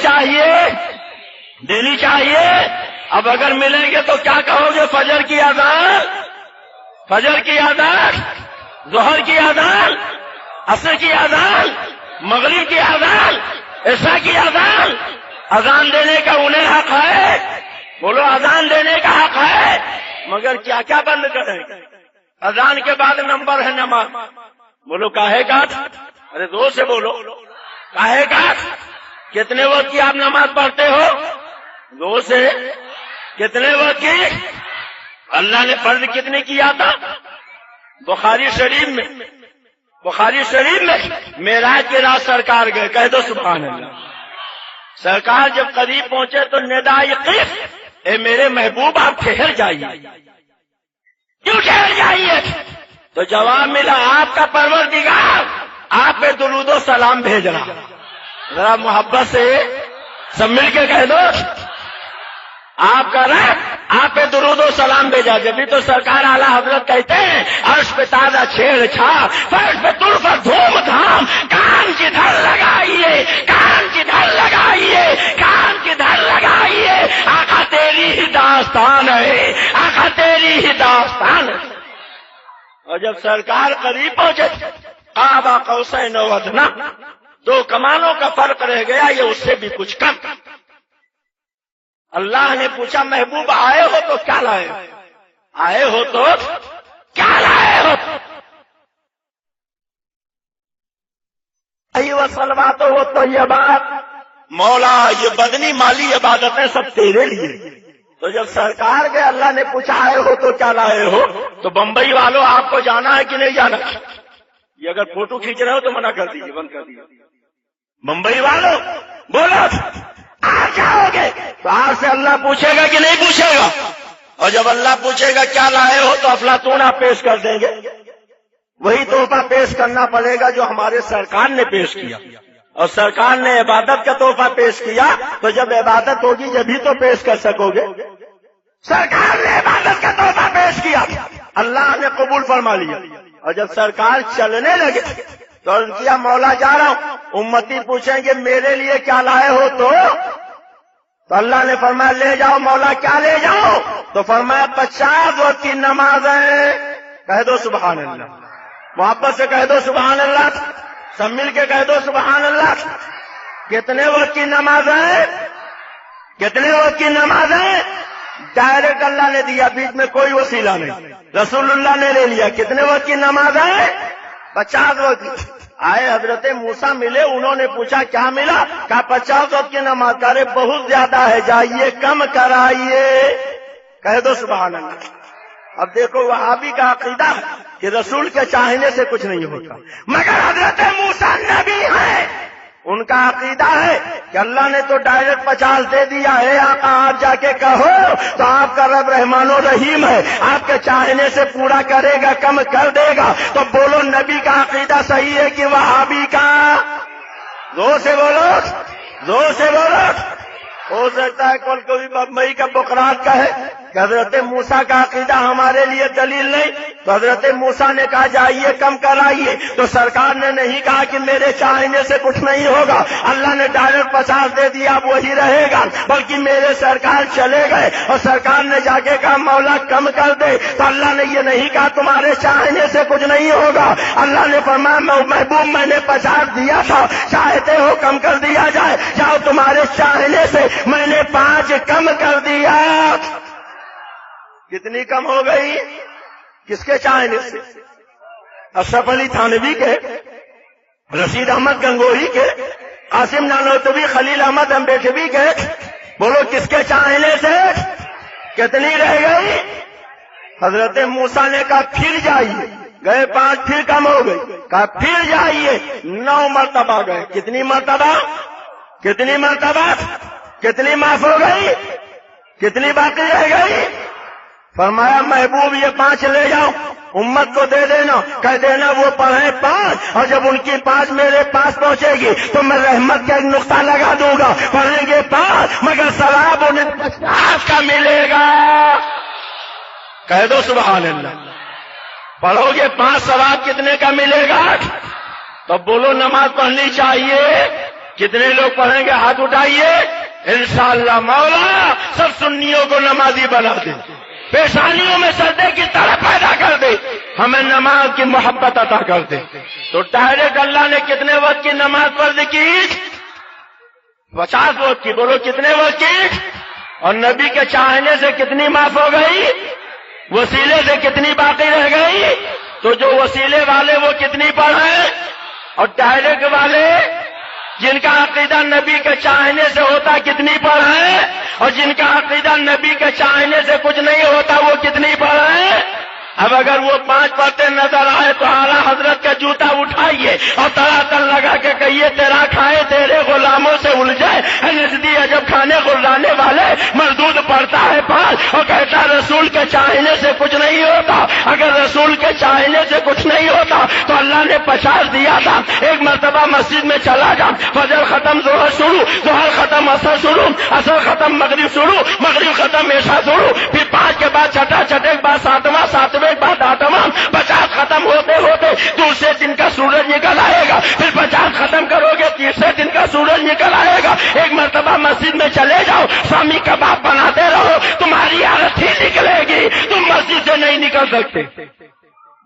چاہیے۔ اب اگر ملیں گے تو کیا کہو گے؟ فجر کی اذان، ظہر کی اذان، عصر کی اذان، مغرب کی اذان، عشاء کی اذان۔ اذان دینے کا انہیں حق ہے، بولو اذان دینے کا حق ہے، مگر کیا کیا بند کریں؟ اذان کے بعد نمبر ہے نماز، بولو کاہے کا؟ ارے زور سے بولو، کاہے کا؟ کتنے وقت کی آپ نماز پڑھتے ہو؟ زور سے، کتنے وقت کی؟ اللہ نے فرض کتنے کیا تھا؟ بخاری شریف میں معراج کی رات سرکار گئے، کہہ دو سبحان اللہ۔ سرکار جب قریب پہنچے تو ندائی قف، اے میرے محبوب آپ ٹھہر جائیے۔ کیوں ٹھہر جائیے؟ تو جواب ملا آپ کا پروردگار آپ پہ درود و سلام بھیج رہا۔ ذرا محبت سے سب مل کے کہہ دو، آپ کا رب آپ پہ درود و سلام بھیجا۔ جبھی تو سرکار اعلیٰ حضرت کہتے ہیں عرش پہ تازہ چھیڑ چھاڑ، فرش پہ ترفت دھوم دھام، کان کدھر لگائیے، آقا تیری ہی داستان ہے، آقا تیری ہی داستان ہے۔ اور جب سرکار قریب پہنچے قاب قوسین و ادنیٰ، دو کمانوں کا فرق رہ گیا، یہ اس سے بھی کچھ کم۔ اللہ نے پوچھا محبوب آئے ہو تو کیا لائے ہو؟ صلوات و طیبات، مولا یہ بدنی مالی عبادتیں سب تیرے لیے۔ تو جب سرکار گئے اللہ نے پوچھا آئے ہو تو کیا لائے ہو؟ تو بمبئی والوں آپ کو جانا ہے کہ نہیں جانا؟ یہ اگر فوٹو کھینچ رہے ہو تو منع کر دیجیے، بند کر دیجیے۔ بمبئی والوں بولو آپ جاؤ گے تو آپ سے اللہ پوچھے گا کہ نہیں پوچھے گا؟ اور جب اللہ پوچھے گا کیا لائے ہو تو افلاطون آپ پیش کر دیں گے۔ وہی تحفہ پیش کرنا پڑے گا جو ہمارے سرکار نے پیش کیا، اور سرکار نے عبادت کا تحفہ پیش کیا، تو جب عبادت ہوگی جبھی تو پیش کر سکو گے۔ سرکار نے عبادت کا تحفہ پیش کیا، اللہ نے قبول فرما لیا، اور جب سرکار چلنے لگے تو عرض کیا مولا جا رہا ہوں، امتی پوچھیں گے میرے لیے کیا لائے ہو؟ تو اللہ نے فرمایا لے جاؤ۔ مولا کیا لے جاؤ؟ تو فرمایا 50 وقت کی نمازیں۔ کہہ دو سبحان اللہ، محبت سے کہہ دو سبحان اللہ، سب مل کے کہہ دو سبحان اللہ۔ کتنے وقت کی نمازیں؟ ڈائریکٹ اللہ نے دیا، بیچ میں کوئی وسیلہ نہیں، رسول اللہ نے لے لیا۔ کتنے وقت کی نمازیں؟ 50 وقت۔ آئے حضرت موسیٰ ملے، انہوں نے پوچھا کیا ملا؟ کہا 50 وقت کی نماز۔ کرے بہت زیادہ ہے، جائیے کم کرائیے۔ کہہ دو سبحان اللہ۔ اب دیکھو وہابی کا عقیدہ کہ رسول کے چاہنے سے کچھ نہیں ہوتا، مگر حضرت موسیٰ نبی ہیں، ان کا عقیدہ ہے کہ اللہ نے تو ڈائریکٹ 50 دے دیا ہے، آقا آپ جا کے کہو تو آپ کا رب رحمان و رحیم ہے، آپ کے چاہنے سے پورا کرے گا، کم کر دے گا۔ تو بولو نبی کا عقیدہ صحیح ہے کہ وہابی کا؟ زور سے بولو۔ ہو سکتا ہے کل کوئی بمبئی کا بکرات کا ہے کہ حضرت موسیٰ کا عقیدہ ہمارے لیے دلیل نہیں، تو حضرت موسیٰ نے کہا جائیے کم کرائیے، تو سرکار نے نہیں کہا کہ میرے چاہنے سے کچھ نہیں ہوگا، اللہ نے ڈائریکٹ 50 دے دیا اب وہی رہے گا، بلکہ میرے سرکار چلے گئے اور سرکار نے جا کے کہا مولا کم کر دے، تو اللہ نے یہ نہیں کہا تمہارے چاہنے سے کچھ نہیں ہوگا، اللہ نے فرمایا محبوب میں نے 50 دیا تھا، چاہتے ہو کم کر دیا جائے، جاؤ تمہارے چاہنے سے میں نے 5 کم کر دیا۔ کتنی کم ہو گئی؟ کس کے چاہنے سے؟ اشرف علی تھانوی کے، رشید احمد گنگوہی کے، قاسم نانوتوی، خلیل احمد امبیڈکر کے۔ بولو کس کے چاہنے سے؟ کتنی رہ گئی؟ حضرت موسیٰ نے کہا پھر جائیے، گئے 5، پھر کم ہو گئی، کہا پھر جائیے، 9 مرتبہ گئے۔ کتنی مرتبہ؟ کتنی معاف ہو گئی؟ کتنی باقی رہ گئی؟ فرمایا محبوب یہ 5 لے جاؤ، امت کو دے دینا، کہہ دینا وہ پڑھیں 5، اور جب ان کی 5 میرے پاس پہنچے گی تو میں رحمت کا ایک نقطہ لگا دوں گا. پڑھیں گے 5 مگر ثواب انہیں 50 کا ملے گا. کہہ دو سبحان اللہ. پڑھو گے 5 ثواب کتنے کا ملے گا؟ تو بولو نماز پڑھنی چاہیے. کتنے لوگ پڑھیں گے؟ ہاتھ اٹھائیے. انشاءاللہ مولا سب سنیوں کو نمازی بنا دے، پیشانیوں میں سجدے کی طرح پیدا کر دے، ہمیں نماز کی محبت عطا کر دے. تو ڈائریکٹ اللہ نے کتنے وقت کی نماز فرض کی؟ 50 وقت کی. بولو کتنے وقت کی؟ اور نبی کے چاہنے سے کتنی معاف ہو گئی؟ وسیلے سے کتنی باقی رہ گئی؟ تو جو وسیلے والے وہ کتنی پڑھیں، اور ڈائریکٹ والے جن کا عقیدہ نبی کے چاہنے سے ہوتا کتنی پڑھیں، اور جن کا عقیدہ نبی کے چاہنے سے کچھ نہیں ہوتا وہ کتنی پڑھیں. اب اگر وہ 5 پڑھتے نظر آئے تو اعلیٰ حضرت کا جوتا اٹھائیے اور تڑاتڑ لگا کے کہیے تیرا کھائے تیرے غلاموں سے الجھے نزدی عجب کھانے غلانے والے. مردود پڑھتا ہے 5 اور کہتا رسول کے چاہنے سے کچھ نہیں ہوتا. اگر رسول کے چاہنے سے کچھ نہیں ہوتا تو اللہ نے 50 دیا تھا. ایک مرتبہ مسجد میں چلا جا، فجر ختم ظہر شروع، ظہر ختم عصر شروع، عصر ختم مغرب شروع، مغرب ختم عشاء شروع، پھر 5 کے بعد چھٹا، چھٹے کے بعد 7واں، 7ویں کے بعد 8واں. 50 ختم ہوتے ہوتے دوسرے دن کا سورج نکل آئے گا. پھر 50 ختم کرو گے تیسرے دن کا سورج نکل آئے گا. ایک مرتبہ مسجد میں چلے جاؤ، شامی کباب بناتے رہو، تمہاری عادت ہی نکلے گی، تم مسجد سے نہیں نکل سکتے.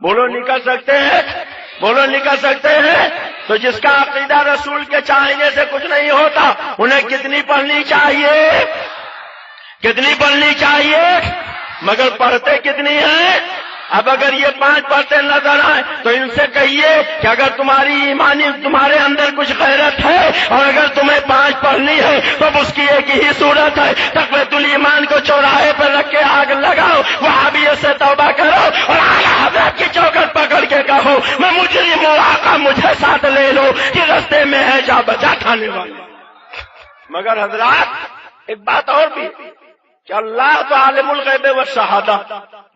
بولو نکل سکتے ہیں؟ بولو نکل سکتے ہیں؟ تو جس کا عقیدہ رسول کے چاہنے سے کچھ نہیں ہوتا انہیں کتنی پڑھنی چاہیے؟ کتنی پڑھنی چاہیے؟ مگر پڑھتے کتنی ہیں؟ اب اگر یہ 5 پڑھتے نظر آئے تو ان سے کہیے کہ اگر تمہاری ایمانی تمہارے اندر کچھ غیرت ہے اور اگر تمہیں 5 پڑھنی ہے تو اس کی ایک ہی صورت ہے، تقویت الایمان کو چوراہے پر رکھ کے آگ لگاؤ، وہابیت سے توبہ کرو اور اعلیٰ حضرت کی چوکٹ پکڑ کے کہو میں مجرم ہوں، آقا مجھے ساتھ لے لو کہ رستے میں ہے جا بجا کھانے والا. مگر حضرات ایک بات اور بھی کہ اللہ تو عالم الغیب والشہادہ،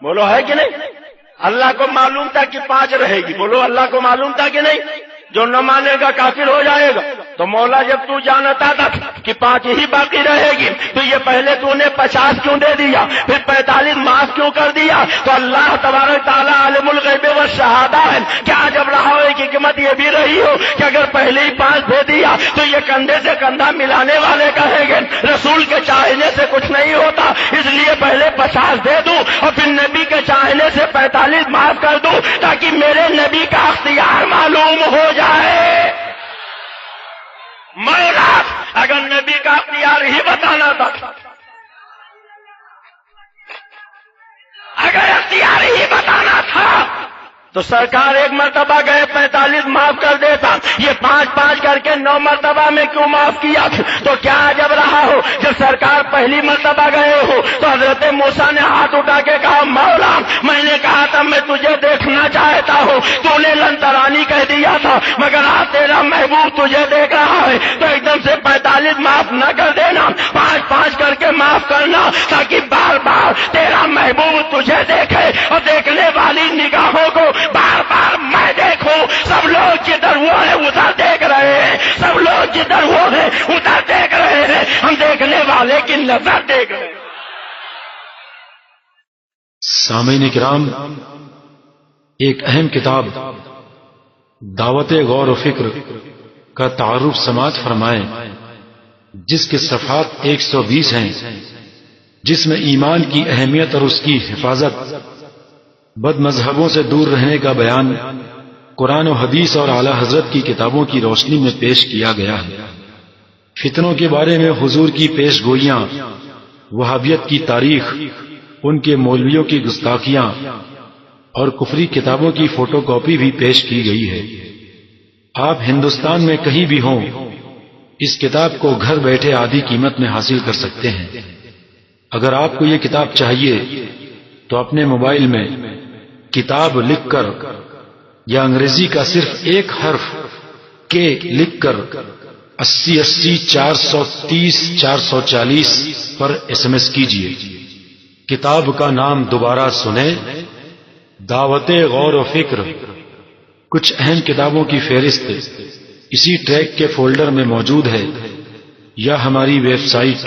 بولو ہے کہ نہیں؟ اللہ کو معلوم تھا کہ 5 رہے گی. بولو اللہ کو معلوم تھا کہ نہیں؟ جو نہ مانے گا کافر ہو جائے گا. تو مولا جب تو جانتا تھا کہ 5 ہی باقی رہے گی تو یہ پہلے تو نے 50 کیوں دے دیا، پھر 45 معاف کیوں کر دیا؟ تو اللہ تبارک تعالیٰ عالم الغیب والشہادہ ہے. کیا جب رہا ہو ایک حکمت یہ بھی رہی ہو کہ اگر پہلے ہی 5 دے دیا تو یہ کندھے سے کندھا ملانے والے کہیں گے رسول کے چاہنے سے کچھ نہیں ہوتا، اس لیے پہلے 50 دے دوں اور پھر نبی کے چاہنے سے 45 معاف کر دوں تاکہ میرے نبی کا اختیار معلوم ہو جائے. مولا اگر نبی کا اختیار ہی بتانا تھا، اگر اختیار ہی بتانا تھا تو سرکار ایک مرتبہ گئے 45 معاف کر دیتا. یہ 5 کر کے 9 مرتبہ میں کیوں معاف کیا؟ تو کیا جب رہا ہو جب سرکار پہلی مرتبہ گئے ہو تو حضرت موسیٰ نے ہاتھ اٹھا کے کہا مولا میں نے کہا تھا میں تجھے دیکھنا چاہتا ہوں، تو نے لن ترانی کہہ دیا تھا، مگر آج تیرا محبوب تجھے دیکھ رہا ہے تو ایک دم سے 45 معاف نہ کر دینا، 5 کر کے معاف کرنا تاکہ بار بار تیرا محبوب تجھے دیکھے اور دیکھنے والی نگاہوں کو بار بار میں دیکھوں. سب لوگ جدھر وہ ہیں ادھر دیکھ رہے ہیں، سب لوگ جدھر وہ ہیں ادھر دیکھ رہے ہیں، ہم دیکھنے والے کی نظر دیکھ رہے ہیں. سامعین کرام، ایک اہم کتاب دعوت غور و فکر کا تعارف سماعت فرمائیں جس کے صفحات 120 ہیں، جس میں ایمان کی اہمیت اور اس کی حفاظت، بد مذہبوں سے دور رہنے کا بیان قرآن و حدیث اور اعلی حضرت کی کتابوں کی روشنی میں پیش کیا گیا ہے. فتنوں کے بارے میں حضور کی پیش گوئیاں، وہابیت کی تاریخ، ان کے مولویوں کی گستاخیاں اور کفری کتابوں کی فوٹو کاپی بھی پیش کی گئی ہے. آپ ہندوستان میں کہیں بھی ہوں اس کتاب کو گھر بیٹھے آدھی قیمت میں حاصل کر سکتے ہیں. اگر آپ کو یہ کتاب چاہیے تو اپنے موبائل میں کتاب لکھ کر یا انگریزی کا صرف ایک حرف کے لکھ کر 80 430 440 پر SMS کیجئے. کتاب کا نام دوبارہ سنیں، دعوت غور و فکر کچھ اہم کتابوں کی فہرست اسی ٹریک کے فولڈر میں موجود ہے یا ہماری ویب سائٹ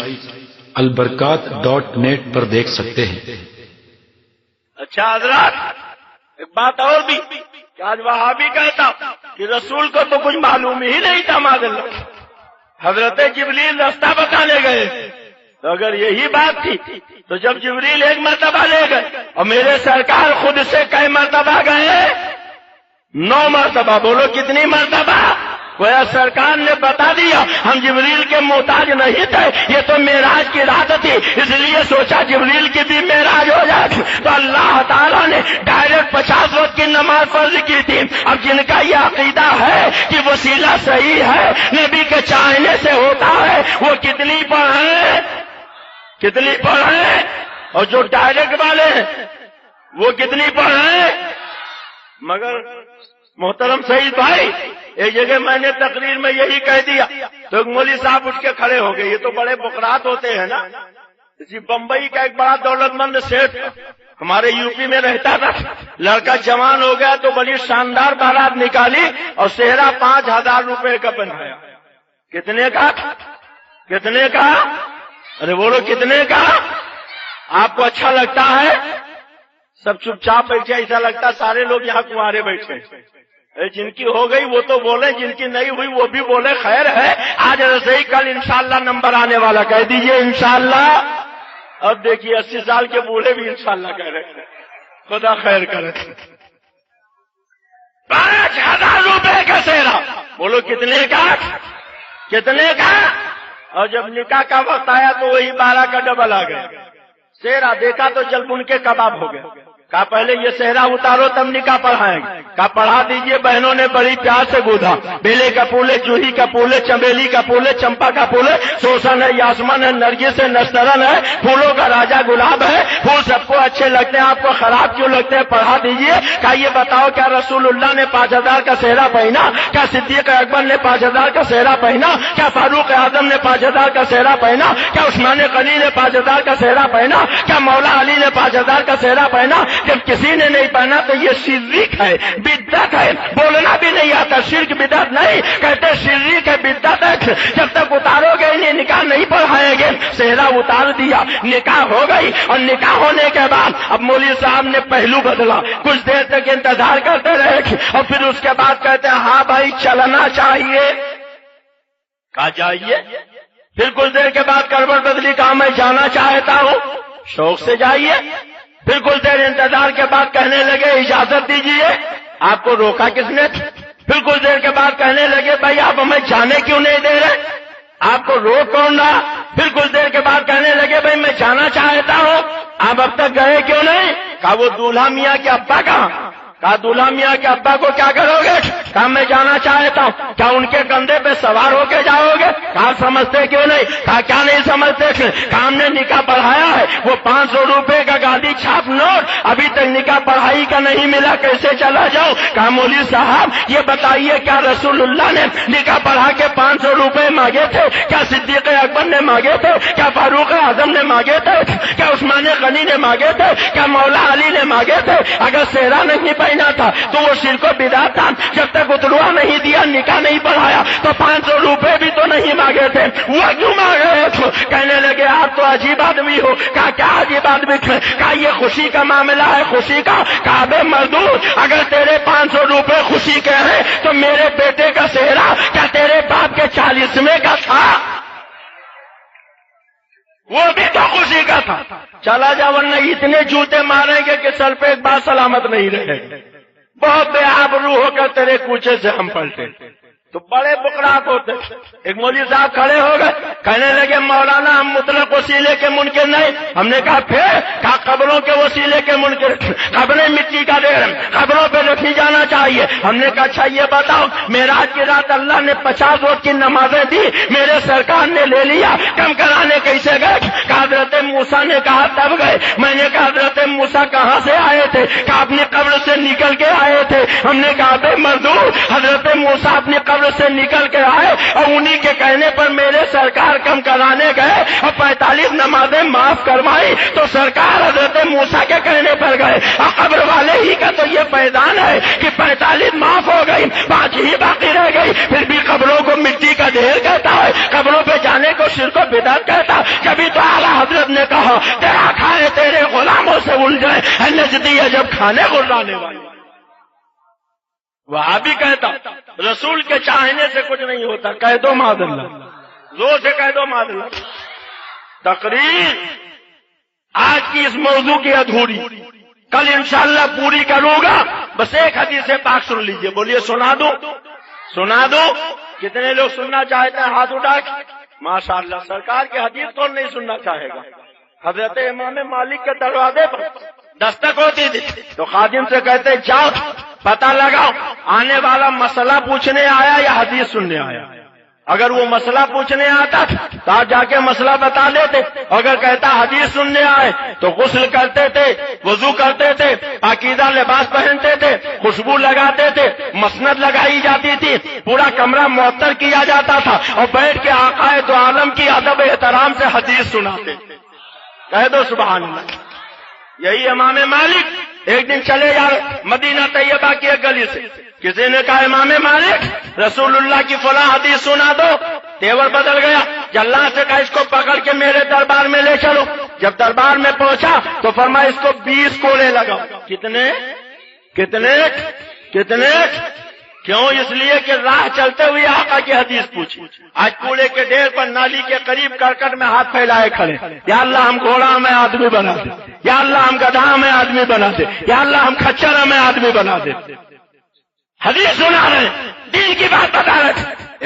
البرکات.net پر دیکھ سکتے ہیں۔ اچھا حضرات، ایک بات اور بھی کہ آج وہابی کہتا کہ رسول کو تو کچھ معلوم ہی نہیں تھا، معاذ اللہ حضرت جبریل راستہ بتانے گئے، تو اگر یہی بات تھی تو جب جبریل ایک مرتبہ لے گئے اور میرے سرکار خود سے کئی مرتبہ گئے، 9 مرتبہ، بولو کتنی مرتبہ؟ گویا سرکار نے بتا دیا ہم جبریل کے محتاج نہیں تھے، یہ تو معراج کی رات تھی، اس لیے سوچا جبریل کی بھی معراج ہو جائے، تو اللہ تعالیٰ نے ڈائریکٹ 50 وقت کی نماز فرض کی تھی۔ اب جن کا یہ عقیدہ ہے کہ وسیلہ صحیح ہے، نبی کے چاہنے سے ہوتا ہے، وہ کتنی پڑھیں؟ اور جو ڈائریکٹ والے ہیں وہ کتنی پڑھیں؟ مگر محترم سعید بھائی، ایک جگہ میں نے تقریر میں یہی کہہ دیا تو ایک مولوی صاحب اٹھ کے کھڑے ہو گئے، یہ تو بڑے بکرات ہوتے ہیں نا۔ اسی بمبئی کا ایک بڑا دولت مند سیٹ ہمارے یو پی میں رہتا تھا، لڑکا جوان ہو گیا تو بڑی شاندار بارات نکالی اور سہرا 5000 روپے کا بنایا۔ کتنے کا؟ ارے بولو کتنے کا؟ آپ کو اچھا لگتا ہے؟ سب چپ چاپ بیٹھے، ایسا لگتا سارے لوگ یہاں کنوارے بیٹھے، جن کی ہو گئی وہ تو بولے، جن کی نہیں ہوئی وہ بھی بولے، خیر ہے، آج ایسے ہی کل انشاءاللہ نمبر آنے والا، کہہ دیجئے انشاءاللہ۔ اب دیکھیے 80 سال کے بوڑھے بھی انشاءاللہ کہہ رہے ہیں، خدا خیر کرے۔ 5000 روپے کا سہرا، بولو کتنے کا؟ اور جب نکاح کا وقت آیا تو وہی 12 کا ڈبل آ گیا۔ سہرا دیکھا تو جل ان کے کباب ہو گئے، کہا پہلے یہ سہرا اتارو تب نکاح پڑھائیں گے، کہا پڑھا دیجئے۔ بہنوں نے بڑی پیار سے گودھا، بیلے کا پھول ہے، جوہی کا پھول ہے، چمیلی کا پھول ہے، چمپا کا پھول ہے، سوسن ہے، یاسمن ہے، نرگس ہے، نسترن ہے، پھولوں کا راجا گلاب ہے، پھول سب کو اچھے لگتے ہیں، آپ کو خراب کیوں لگتے ہیں؟ پڑھا دیجئے۔ کہا یہ بتاؤ کیا رسول اللہ نے 5000 کا سہرا پہنا؟ کیا صدیق اکبر نے 5000 کا سہرا پہنا؟ کیا فاروق اعظم نے 5000 کا سہرا پہنا؟ کیا عثمان غنی نے 5000 کا سہرا پہنا؟ کیا مولا علی نے 5000 کا سہرا پہنا؟ جب کسی نے نہیں پہنا تو یہ شرک ہے، بدعت ہے، بولنا بھی نہیں آتا، شرک بدعت نہیں کہتے، شرک ہے، بدعت ہے۔ جب تک اتارو گے انہیں نکاح نہیں پڑھائیں گے۔ سہرا اتار دیا، نکاح ہو گئی، اور نکاح ہونے کے بعد اب مولوی صاحب نے پہلو بدلا، کچھ دیر تک انتظار کرتے رہے اور پھر اس کے بعد کہتے ہیں ہاں بھائی چلنا چاہیے، کہا جائیے۔ پھر کچھ دیر کے بعد کروٹ بدلی، کہا میں جانا چاہتا ہوں، شوق سے جائیے۔ پھر کچھ دیر انتظار کے بعد کہنے لگے اجازت دیجیے، آپ کو روکا کس نے؟ پھر کچھ دیر کے بعد کہنے لگے بھائی آپ ہمیں جانے کیوں نہیں دے رہے، آپ کو روک کون رہا؟ پھر کچھ دیر کے بعد کہنے لگے بھائی میں جانا چاہتا ہوں، آپ اب تک گئے کیوں نہیں؟ کہا وہ دولہا میاں کے ابا کہاں؟ کہا دولہا میاں کے ابا کو کیا کرو گے؟ کہا میں جانا چاہتا ہوں، کیا ان کے کندھے پہ سوار ہو کے جاؤ گے؟ کہا سمجھتے کیوں نہیں؟ کہا کیا نہیں سمجھتے؟ کہا ہم نے نکاح پڑھایا ہے، وہ 500 روپے کا گاڑی چھاپ نوٹ ابھی تک نکاح پڑھائی کا نہیں ملا، کیسے چلا جاؤں؟ کہا مولوی صاحب یہ بتائیے کیا رسول اللہ نے نکاح پڑھا کے 500 روپے مانگے تھے؟ کیا صدیق اکبر نے مانگے تھے؟ کیا فاروق اعظم نے مانگے تھے؟ کیا عثمان غنی نے مانگے تھے؟ کیا مولا علی نے مانگے تھے؟ اگر سہرا نہیں پہنا تھا تو وہ شرک و بدعت تھا، جب تک اتروا نہیں دیا، نکاح نہیں پڑھایا تو 500 روپے بھی تو نہیں مانگے تھے، وہ کیوں مانگے؟ کہنے لگے آپ تو عجیب آدمی ہو۔ کہا کیا عجیب آدمی؟ کہا یہ خوشی کا معاملہ ہے، خوشی کا۔ کہا بے مردود، اگر تیرے 500 روپے خوشی کے ہیں تو میرے بیٹے کا سہرا کیا تیرے باپ کے 40ویں کا تھا؟ وہ بھی تو خوشی کا تھا۔ چلا جا ورنہ اتنے جوتے ماریں گے کہ سر پہ ایک بار سلامت نہیں رہے گا، بہت بے آبرو ہو کر تیرے کوچے سے ہم پلٹے۔ تو بڑے بکرات ہوتے۔ ایک مولوی صاحب کھڑے ہو گئے، کہنے لگے مولانا ہم مطلق وسیلے کے منکر نہیں۔ ہم نے کہا پھر؟ کہا قبروں کے وسیلے کے منکر، قبریں مٹی کا ڈھیر، قبروں پہ رکھی جانا چاہیے۔ ہم نے کہا اچھا یہ بتاؤ معراج کی رات اللہ نے 50 وقت کی نمازیں دی، میرے سرکار نے لے لیا، کم کرانے کیسے گئے؟ کہا حضرت موسیٰ نے کہا تب گئے۔ میں نے کہا حضرت موسیٰ کہاں سے آئے تھے؟ کہا اپنی قبر سے نکل کے آئے تھے۔ ہم نے کہا بے مردود، حضرت موسیٰ اپنی قبر قبر سے نکل کے آئے اور انہی کے کہنے پر میرے سرکار کم کرانے گئے اور 45 نمازیں معاف کروائی تو سرکار حضرت موسیٰ کے کہنے پر گئے اور قبر والے ہی کا تو یہ پیدان ہے کہ 45 معاف ہو گئی 5 ہی باقی رہ گئی، پھر بھی قبروں کو مٹی کا ڈھیر کہتا ہے، قبروں پہ جانے کو شرک و بدعت کہتا۔ کبھی تو اعلیٰ حضرت نے کہا تیرا کھائے تیرے غلاموں سے الجھے نجدی ہے جب کھانے غلانے والے۔ وہاں بھی کہتا رسول کے چاہنے سے کچھ نہیں ہوتا، کہہ دو معاذ اللہ، زور سے کہہ دو معاذ اللہ۔ تقریر آج کی اس موضوع کی ادھوری، کل انشاءاللہ پوری کروں گا۔ بس ایک حدیث پاک سن لیجئے، بولیے سنا دوں؟ سنا دوں؟ کتنے لوگ سننا چاہتے ہیں ہاتھ اٹھا کے؟ ماشاءاللہ، سرکار کی حدیث کون نہیں سننا چاہے گا؟ حضرت امام مالک کے دروازے پر دستک ہوتی تھی تو خادم سے کہتے جاؤ پتہ لگاؤ آنے والا مسئلہ پوچھنے آیا یا حدیث سننے آیا۔ اگر وہ مسئلہ پوچھنے آتا تو آپ جا کے مسئلہ بتا دیتے، اگر کہتا حدیث سننے آئے تو غسل کرتے تھے، وضو کرتے تھے، پاکیزہ لباس پہنتے تھے، خوشبو لگاتے تھے، مسند لگائی جاتی تھی، پورا کمرہ معطر کیا جاتا تھا اور بیٹھ کے آقا دو عالم کی ادب احترام سے حدیث سناتے تھے۔ کہہ دو سبحان اللہ۔ یہی امام مالک ایک دن چلے جا رہے مدینہ طیبہ کی ایک گلی سے، کسی نے کہا امام مالک رسول اللہ کی فلاں حدیث سنا دو، تیور بدل گیا، جلاد سے کہا اس کو پکڑ کے میرے دربار میں لے چلو۔ جب دربار میں پہنچا تو فرمایا اس کو 20 کوڑے لگاؤ۔ کتنے کتنے کتنے؟ کیوں؟ اس لیے کہ راہ چلتے ہوئے آقا کی حدیث پوچھی۔ آج کوڑے کے ڈھیر پر نالی کے قریب کرکٹ میں ہاتھ پھیلائے کھڑے، یا اللہ ہم گھوڑا میں آدمی بنا دے، یا اللہ ہم گدھا میں آدمی بنا دے، یا اللہ ہم کھچر میں آدمی بنا دے۔ حدیث سنا رہے، دین کی بات بتا رہے،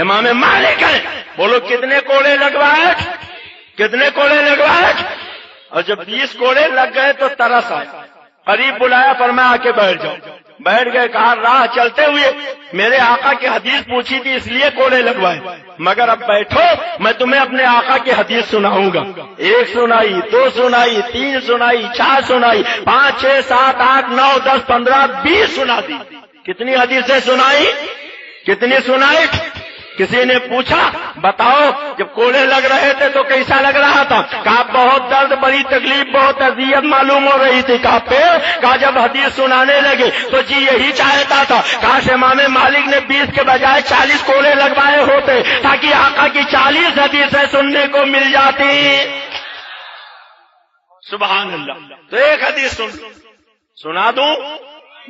امام مالک ہے، بولو کتنے کوڑے لگوائے؟ کتنے کوڑے لگوائے؟ اور جب 20 کوڑے لگ گئے تو ترس آئے، قریب بلایا، فرمایا آ کے بیٹھ جاؤ۔ بیٹھ گئے، کہا راہ چلتے ہوئے میرے آقا کی حدیث پوچھی تھی اس لیے کوڑے لگوائے، مگر اب بیٹھو میں تمہیں اپنے آقا کی حدیث سناؤں گا۔ 1 سنائی، 2 سنائی، 3 سنائی، 4 سنائی، 5 6 7 8 9 10 15 20 سنا دی۔ کتنی حدیثیں سنائی؟ کتنی سنائی؟ کسی نے پوچھا بتاؤ جب کوڑے لگ رہے تھے تو کیسا لگ رہا تھا؟ کہا بہت درد، بڑی تکلیف، بہت اذیت معلوم ہو رہی تھی۔ کہا پھر؟ کہا جب حدیث سنانے لگے تو جی یہی چاہتا تھا کاش امام مالک نے 20 کے بجائے 40 کوڑے لگوائے ہوتے تاکہ آقا کی 40 حدیثیں سننے کو مل جاتی۔ سبحان اللہ۔ تو ایک حدیث سنا دوں؟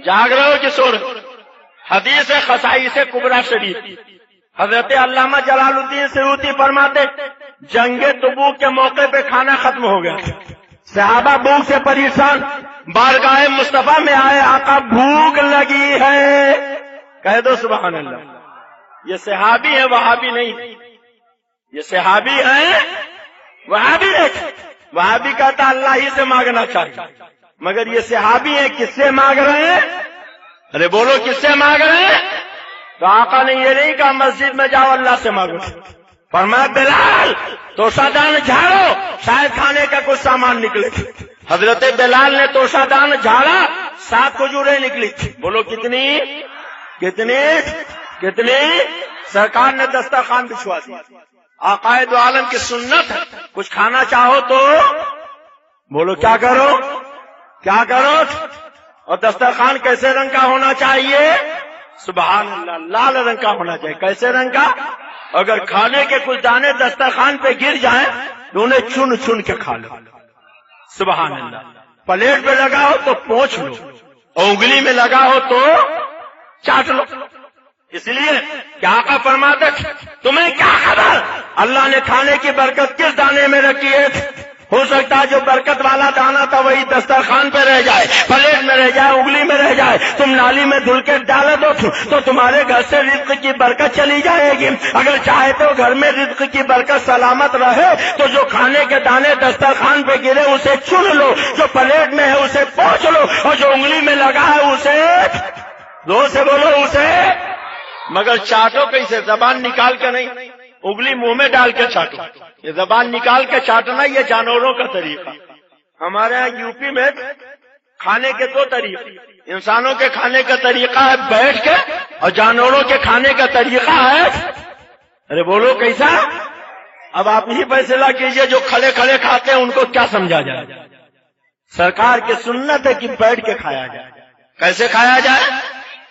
جاگ رہے ہو کہ سو رہے؟ حدیث خصائص کبریٰ شریف، حضرت علامہ جلال الدین سیوطی فرماتے جنگ تبوک کے موقع پہ کھانا ختم ہو گیا، صحابہ بھوک سے پریشان، بارگاہ مصطفیٰ میں آئے، آقا بھوک لگی ہے۔ کہہ دو سبحان اللہ۔ یہ صحابی ہے، وہابی نہیں، یہ صحابی ہیں، وہابی نہیں۔ وہابی کہتا اللہ ہی سے مانگنا چاہیے، مگر یہ صحابی ہیں، کس سے مانگ رہے ہیں؟ ارے بولو کس سے مانگ رہے ہیں؟ تو آقا نے یہ نہیں کہا مسجد میں جاؤ اللہ سے مانگو، فرمایا بلال توشہ دان جھاڑو شاید کھانے کا کچھ سامان نکلے۔ حضرت بلال نے توشہ دان جھاڑا، 7 کھجوریں نکلی۔ بولو کتنی کتنی کتنی؟ سرکار نے دسترخوان بچھوا دی۔ آقا دو عالم کی سنت ہے، کچھ کھانا چاہو تو بولو کیا کرو کیا کرو؟ اور دسترخوان کیسے رنگ کا ہونا چاہیے؟ سبحان اللہ، لال رنگ کا ہونا چاہیے۔ کیسے رنگ کا؟ اگر کھانے کے کچھ دانے دسترخوان پہ گر جائیں تو انہیں چن چن کے کھا لو۔ سبحان اللہ۔ پلیٹ پہ لگا ہو تو پوچھ لو، اور انگلی میں لگا ہو تو چاٹ لو۔ اس لیے کہ آقا فرماتے تمہیں کیا خبر اللہ نے کھانے کی برکت کس دانے میں رکھی ہے؟ ہو سکتا ہے جو برکت والا دانا تھا وہی دسترخوان پہ رہ جائے، پلیٹ میں رہ جائے، انگلی میں رہ جائے، تم نالی میں دھل کے ڈال دو تو تمہارے گھر سے رزق کی برکت چلی جائے گی۔ اگر چاہے تو گھر میں رزق کی برکت سلامت رہے تو جو کھانے کے دانے دسترخوان پہ گرے اسے چن لو، جو پلیٹ میں ہے اسے پوچھ لو، اور جو انگلی میں لگا ہے اسے زور سے بولو اسے، مگر چاٹو کیسے؟ زبان نکال کے نہیں، انگلی منہ میں ڈال کے چاٹو۔ یہ زبان نکال کے چاٹنا یہ جانوروں کا طریقہ۔ ہمارے یہاں یو پی میں کھانے کے دو طریقے، انسانوں کے کھانے کا طریقہ ہے بیٹھ کے، اور جانوروں کے کھانے کا طریقہ ہے، ارے بولو کیسا؟ اب آپ ہی فیصلہ کیجئے، جو کھڑے کھڑے کھاتے ہیں ان کو کیا سمجھا جائے؟ سرکار کی سنت ہے کہ بیٹھ کے کھایا جائے۔ کیسے کھایا جائے؟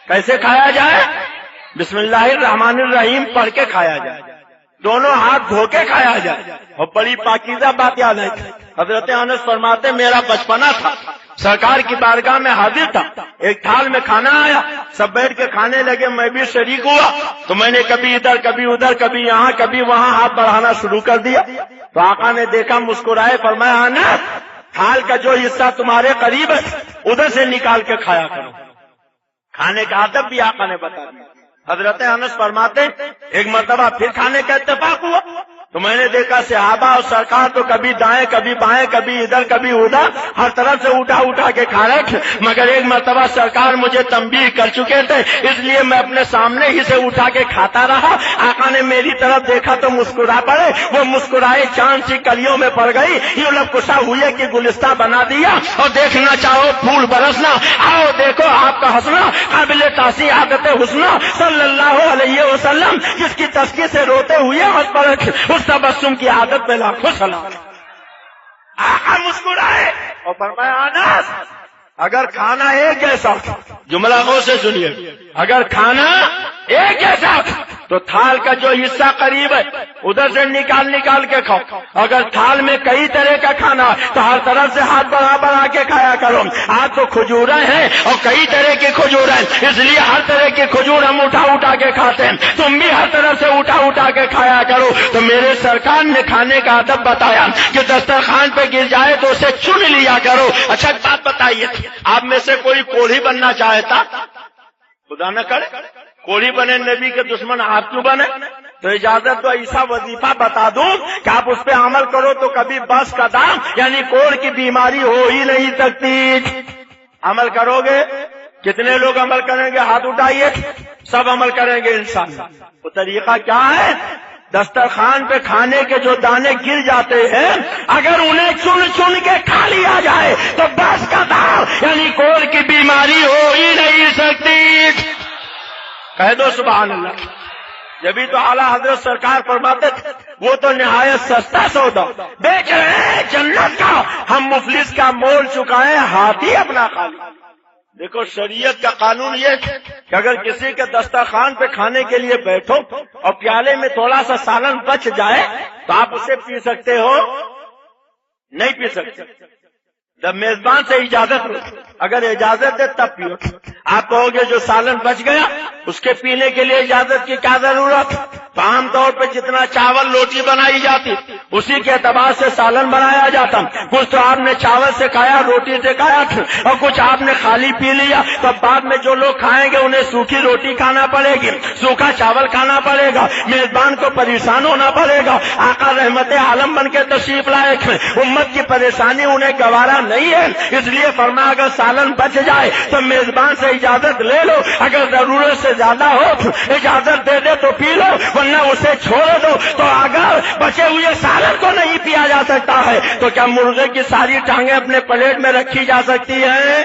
کیسے کھایا جائے؟ بسم اللہ الرحمن الرحیم پڑھ کے کھایا جائے، دونوں ہاتھ دھو کے کھایا جائے۔ اور بڑی پاکیزہ بات یاد ہے، حضرت انس فرماتے میرا بچپنا تھا، سرکار کی بارگاہ میں حاضر تھا، ایک تھال میں کھانا آیا، سب بیٹھ کے کھانے لگے، میں بھی شریک ہوا، تو میں نے کبھی ادھر کبھی ادھر کبھی یہاں کبھی وہاں ہاتھ بڑھانا شروع کر دیا۔ تو آقا نے دیکھا، مسکرائے، فرمایا انس تھال کا جو حصہ تمہارے قریب ہے ادھر سے نکال کے کھایا کرو۔ کھانے کا ادب بھی آقا نے بتا دیا۔ حضرت انس فرماتے ایک مرتبہ پھر کھانے کا اتفاق ہوا، تو میں نے دیکھا صحابہ اور سرکار تو کبھی دائیں کبھی بائیں کبھی ادھر کبھی ادھر ہر طرف سے اٹھا کے کھا رہے تھے، مگر ایک مرتبہ سرکار مجھے تنبیہ کر چکے تھے، اس لیے میں اپنے سامنے ہی سے اٹھا کے کھاتا رہا۔ آقا نے میری طرف دیکھا تو مسکرا پڑے، وہ مسکرائے چاند سی کلیوں میں پڑ گئی، یوں لب کشا ہوئے کہ گلستہ بنا دیا، اور دیکھنا چاہو پھول برسنا، آؤ دیکھو آپ کا ہنسنا، قابل تاثیر عادت حسنہ صلی اللہ علیہ وسلم، جس کی تسکی سے روتے ہوئے ہنس پڑے، اس تبسم کی عادت پہ لاکھوں سلام۔ آقا مسکرائے اور فرمایا انس اگر کھانا ایک جیسا، جملہ غور سے سنیے، اگر کھانا ایک جیسا تو تھال کا جو حصہ قریب ہے ادھر سے نکال کے کھاؤ، اگر تھال میں کئی طرح کا کھانا تو ہر طرف سے ہاتھ بڑھا کے کھایا کرو۔ آج تو کھجوریں ہیں اور کئی طرح کی کھجوریں، اس لیے ہر طرح کی کھجور ہم اٹھا کے کھاتے ہیں، تم بھی ہر طرف سے اٹھا کے کھایا کرو۔ تو میرے سرکار نے کھانے کا ادب بتایا کہ دسترخوان پہ گر جائے تو اسے چن لیا کرو۔ اچھا ایک بات بتائیے، آپ میں سے کوئی کوڑھی بننا چاہتا؟ خدا نہ کرے کوڑھی بنے، نبی کے دشمن آپ کیوں بنے؟ تو اجازت تو ایسا وظیفہ بتا دوں کہ آپ اس پہ عمل کرو تو کبھی بس کا دام یعنی کوڑ کی بیماری ہو ہی نہیں سکتی۔ عمل کرو گے؟ کتنے لوگ عمل کریں گے؟ ہاتھ اٹھائیے۔ سب عمل کریں گے انشاءاللہ۔ وہ طریقہ کیا ہے؟ دسترخوان پہ کھانے کے جو دانے گر جاتے ہیں اگر انہیں چن کے کھا لیا جائے تو بس کا دام یعنی کوڑ کی بیماری ہو ہی نہیں سکتی۔ کہہ دو سبحان اللہ۔ جبھی تو اعلیٰ حضرت سرکار فرماتے تھے وہ تو نہایت سستا سودا بیچ رہے ہیں جنت کا، ہم مفلس کا مول چکائیں ہاتھی اپنا خالی۔ دیکھو شریعت کا قانون یہ کہ اگر کسی کے دسترخوان پہ کھانے کے لیے بیٹھو اور پیالے میں تھوڑا سا سالن بچ جائے تو آپ اسے پی سکتے ہو؟ نہیں پی سکتے، جب میزبان سے اجازت لو، اگر اجازت ہے تب پیو۔ آپ کہو گے جو سالن بچ گیا اس کے پینے کے لیے اجازت کی کیا ضرورت؟ تو عام طور پہ جتنا چاول روٹی بنائی جاتی اسی کے اعتبار سے سالن بنایا جاتا، کچھ تو آپ نے چاول سے کھایا روٹی سے کھایا اور کچھ آپ نے خالی پی لیا، تو بعد میں جو لوگ کھائیں گے انہیں سوکھی روٹی کھانا پڑے گی، سوکھا چاول کھانا پڑے گا، میزبان کو پریشان ہونا پڑے گا۔ آقا رحمت عالم بن کے تشریف لائے، امت کی پریشانی انہیں گوارا نہیں ہے، اس لیے فرمایا اگر سالن بچ جائے تو میزبان سے اجازت لے لو، اگر ضرورت سے زیادہ ہو تو اجازت دے دے تو پی لو ورنہ اسے چھوڑ دو۔ تو اگر بچے ہوئے سالن کو نہیں پیا جا سکتا ہے تو کیا مرغے کی ساری ٹانگیں اپنے پلیٹ میں رکھی جا سکتی ہیں؟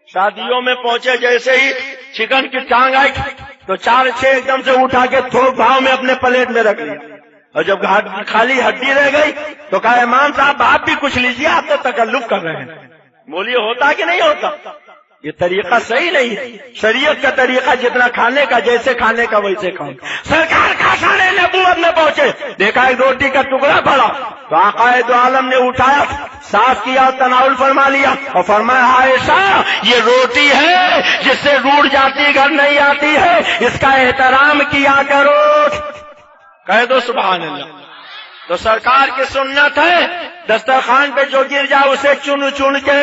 شادیوں میں پہنچے جیسے ہی چکن کی ٹانگ آئی تو 4-6 ایک دم سے اٹھا کے تھوک بھاؤ میں اپنے پلیٹ میں رکھ لیا، اور جب خالی ہڈی رہ گئی تو کہا امام صاحب آپ بھی کچھ لیجیے، آپ تو تکلف کر رہے ہیں۔ بولیے ہوتا کہ نہیں ہوتا؟ یہ طریقہ صحیح نہیں ہے۔ شریعت کا طریقہ جتنا کھانے کا جیسے کھانے کا ویسے کھاؤ۔ سرکار خاصانِ نبوت میں پہنچے، دیکھا ایک روٹی کا ٹکڑا پڑا تو آقا دو عالم نے اٹھایا، صاف کیا، تناول فرما لیا اور فرمایا عائشہ یہ روٹی ہے جس سے روٹ جاتی گھر نہیں آتی ہے، اس کا احترام کیا کرو۔ کہہ دو سبحان اللہ۔ تو سرکار کی سنت ہے دسترخوان پہ جو گر جائے اسے چن کے،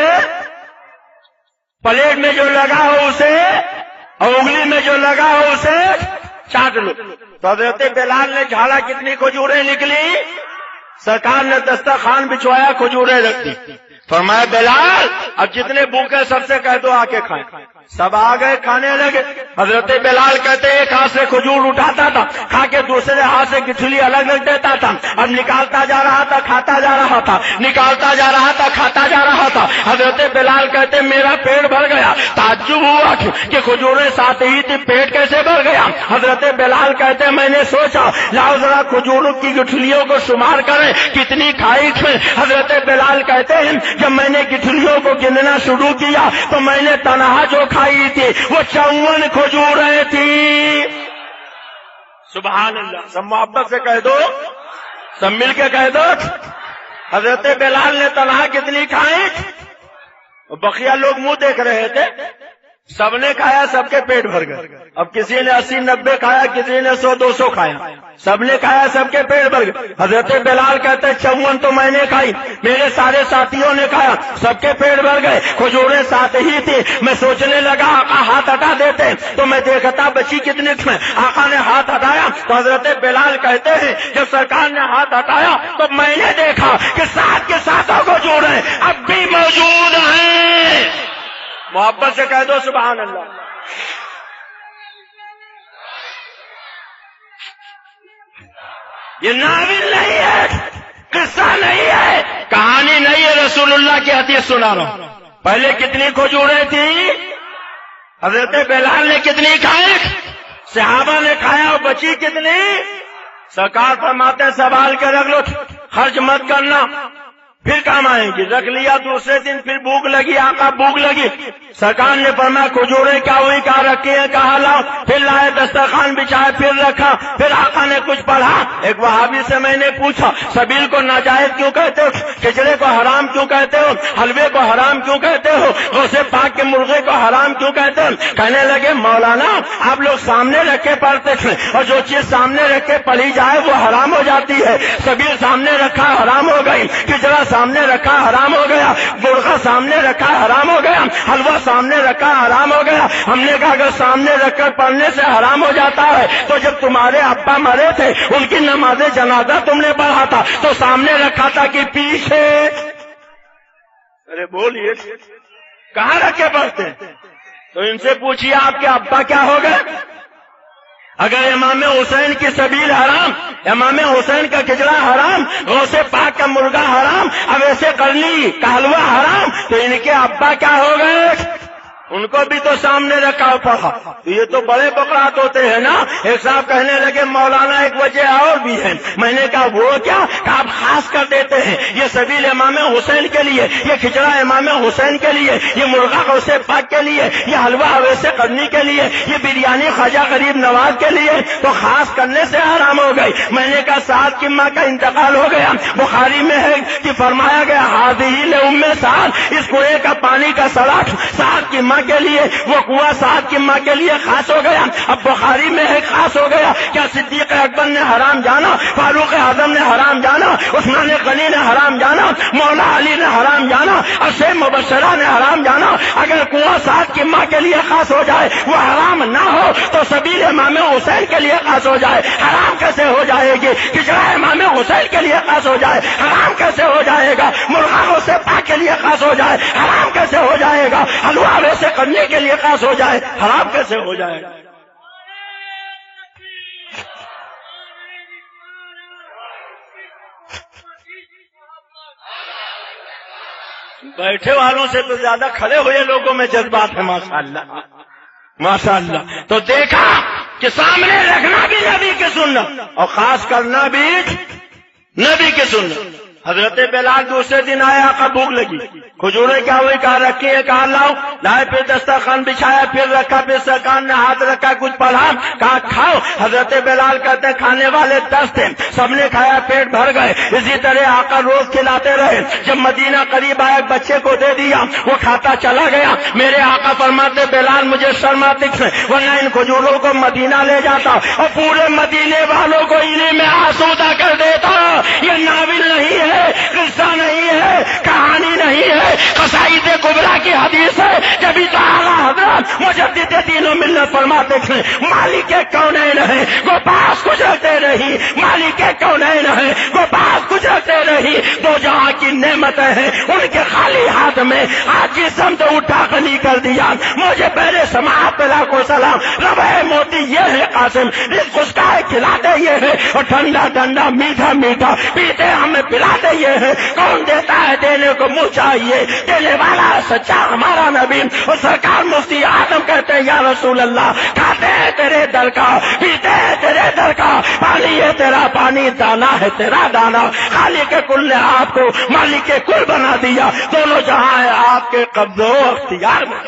پلیٹ میں جو لگا ہو اسے اور انگلی میں جو لگا ہو اسے چاٹ لو۔ تو حضرت بلال نے جھاڑا، کتنی کھجوریں نکلی؟ سرکار نے دسترخوان بچھوایا، کھجوریں رکھ دی، فرمایا بلال اب جتنے بھوکے سب سے کہہ دو آ کے کھائیں۔ سب آ گئے کھانے لگے۔ حضرت بلال کہتے ایک ہاتھ سے کھجور اٹھاتا تھا، کھا کے دوسرے ہاتھ سے گٹھلی الگ رکھ دیتا تھا، اب نکالتا جا رہا تھا کھاتا جا رہا تھا، نکالتا جا رہا تھا کھاتا جا رہا تھا۔ حضرت بلال کہتے میرا پیٹ بھر گیا. تعجب ہوا کہ کھجوریں ساتھ ہی تھی, پیٹ کیسے بھر گیا؟ حضرت بلال کہتے میں نے سوچا لاؤ ذرا کھجوروں کی گٹھلیوں کو شمار کریں کتنی کھائی تھی. حضرت بلال کہتے ہیں جب میں نے گٹھلیوں کو گننا شروع کیا تو میں نے تنہا جو کھائی تھی وہ 54 کھجوریں تھی. سبحان اللہ. سب محبت سے کہہ دو, سب مل کے کہہ دو. حضرت بلال نے تنہا کتنی کھائی؟ بقیہ لوگ منہ دیکھ رہے تھے, سب نے کھایا, سب کے پیٹ بھر گئے. اب کسی نے 80-90 کھایا, کسی نے 100-200 کھایا, سب نے کھایا, سب کے پیٹ بھر گئے. حضرت بلال کہتے 54 تو میں نے کھائی, میرے سارے ساتھیوں نے کھایا, سب کے پیٹ بھر گئے. کھجوریں ساتھ ہی تھی. میں سوچنے لگا آقا ہاتھ ہٹا دیتے تو میں دیکھتا بچی کتنی تھی. آقا نے ہاتھ ہٹایا تو حضرت بلال کہتے ہیں جب سرکار نے ہاتھ ہٹایا تو میں نے دیکھا کہ ساتھ کے ساتھوں کھجوریں اب بھی موجود ہیں. محبت سے کہہ دو سبحان اللہ. یہ ناول نہیں ہے, قصہ نہیں ہے, کہانی نہیں ہے, رسول اللہ کی حدیث سنا رہا ہوں. پہلے کتنی کھجوریں تھی؟ حضرت بلال نے کتنی کھائی؟ صحابہ نے کھایا اور بچی کتنی؟ سرکار فرماتے سنبھال کے رکھ لو, خرچ مت کرنا, پھر کام آئیں گی. رکھ لیا, دوسرے دن پھر بھوک لگی, آقا بھوک لگی. سرکار نے فرمایا کھجوریں کیا ہوئی, کہاں رکھی ہیں, کہاں لاؤ. پھر لائے, دسترخوان بچھائے, پھر رکھا. پھر آقا نے کچھ پڑھا. ایک وہابی سے میں نے پوچھا سبیل کو ناجائز کیوں کہتے ہو, کھچڑے کو حرام کیوں کہتے ہو, حلوے کو حرام کیوں کہتے ہو, غوث پاک کے مرغے کو حرام کیوں کہتے ہو؟ کہنے لگے مولانا آپ لوگ سامنے رکھ کے پڑھتے تھے, اور جو چیز سامنے رکھ کے پڑھی جائے وہ حرام ہو جاتی ہے. سبیل سامنے رکھا حرام ہو گئی, کھچڑا سامنے رکھا حرام ہو گیا, مرغا سامنے رکھا حرام ہو گیا, حلوہ سامنے رکھا حرام ہو گیا. ہم نے کہا اگر سامنے رکھ کر پڑھنے سے حرام ہو جاتا ہے تو جب تمہارے ابا مرے تھے ان کی نماز جنازہ تم نے پڑھا تھا تو سامنے رکھا تھا کہ پیچھے؟ ارے بولیے کہاں رکھ کے پڑھتے؟ تو ان سے پوچھیے آپ کے ابا کیا ہو گئے؟ اگر امام حسین کی سبیل حرام, امام حسین کا کھچڑا حرام, غوث پاک کا مرغا حرام, اب ایسے کرنی کا حلوہ حرام, تو ان کے ابا کیا ہو گئے؟ ان کو بھی تو سامنے رکھا پڑا. یہ تو بڑے بکرات ہوتے ہیں نا. ایک صاحب کہنے لگے مولانا ایک وجہ اور بھی ہے. میں نے کہا وہ کیا؟ کہ آپ خاص کر دیتے ہیں یہ سبیل امام حسین کے لیے, یہ کھچڑا امام حسین کے لیے, یہ مرغا غوث پاک کے لیے, یہ حلوہ اویس قرنی کے لیے, یہ بریانی خواجہ غریب نواز کے لیے, تو خاص کرنے سے حرام ہو گئی. میں نے کہا سعد کی ماں کا انتقال ہو گیا, بخاری میں ہے کہ فرمایا گیا حاضی لأم سعد, اس کنویں کا پانی کا سڑک سعد کی ماں کے لیے, وہ کنواں سعد کی ماں کے لیے خاص ہو گیا. اب بخاری میں ہے خاص ہو گیا. کیا صدیق اکبر نے حرام جانا, فاروق اعظم نے حرام جانا, عثمان غنی نے حرام جانا, مولا علی نے حرام جانا, اشے مبشرہ نے حرام جانا؟ اگر کنواں سعد کی ماں کے لیے خاص ہو جائے وہ حرام نہ ہو تو سبیل امام حسین کے لیے خاص ہو جائے حرام کیسے ہو جائے گی؟ کھچڑا امام حسین کے لیے خاص ہو جائے حرام کیسے ہو جائے گا؟ مرغا غوث پاک کے لیے خاص ہو جائے حرام کیسے ہو جائے گا؟ حلوہ ویسے کرنے کے لیے خاص ہو جائے حرام کیسے ہو جائے گا؟ بیٹھے والوں سے تو زیادہ کھڑے ہوئے لوگوں میں جذبات ہے. ماشاءاللہ ماشاءاللہ. تو دیکھا کہ سامنے رکھنا بھی نبی کی سنت اور خاص کرنا بھی نبی کی سنت. حضرت بلال دوسرے دن آیا, آقا بھوک لگی, کھجوریں کیا ہوئی, کہاں رکھی ہے, کہاں لاؤ. لائے, پھر دسترخوان بچھایا, پھر رکھا, پھر سرکار نے ہاتھ رکھا, کچھ پڑھا, کہا کھاؤ. حضرت بلال کہتے ہیں کھانے والے 10 تھے, سب نے کھایا, پیٹ بھر گئے. اسی طرح آقا روز کھلاتے رہے. جب مدینہ قریب آیا بچے کو دے دیا, وہ کھاتا چلا گیا. میرے آقا فرماتے بلال مجھے شرما دکھ ورنہ ان کھجوروں کو مدینہ لے جاتا اور پورے مدینے والوں کو انہیں میں آسودہ کر دیتا. یہ ناول نہیں ہے, قصہ نہیں ہے, کہانی نہیں ہے, قصائد کبریٰ کی حدیث ہے. جبھی تو اعلیٰ حضرت مجدد دین و ملت نظر فرماتے تھے مالک کونین ہے وہ پاس گزرتے رہی، مالک کونین ہے وہ پاس گزرتے رہی، دو جہاں کی نعمتیں ہیں ان کے خالی ہاتھ میں آج جسم تو اٹھا خلی کر دیا۔ مجھے پہلے سماعت پہ لاکھوں سلام، ربع موتی یہ ہے قاسم، رزق اس کا ہے کھلاتے یہ ہے، اور ٹھنڈا ٹھنڈا میٹھا میٹھا پیتے ہمیں پلاتے یہ ہے، کون دیتا ہے دینے کو منہ چاہیے، دینے والا سچا ہمارا نبی، اور سرکار مفتی اعظم کہتے ہیں یا رسول اللہ کھاتے ہیں تیرے در کا، پیتے ہیں تیرے در کا، پانی ہے تیرا پانی، دانا ہے تیرا دانا، خالق کل نے آپ کو مالک کل بنا دیا، دونوں جہاں ہے آپ کے قبض و اختیار میں۔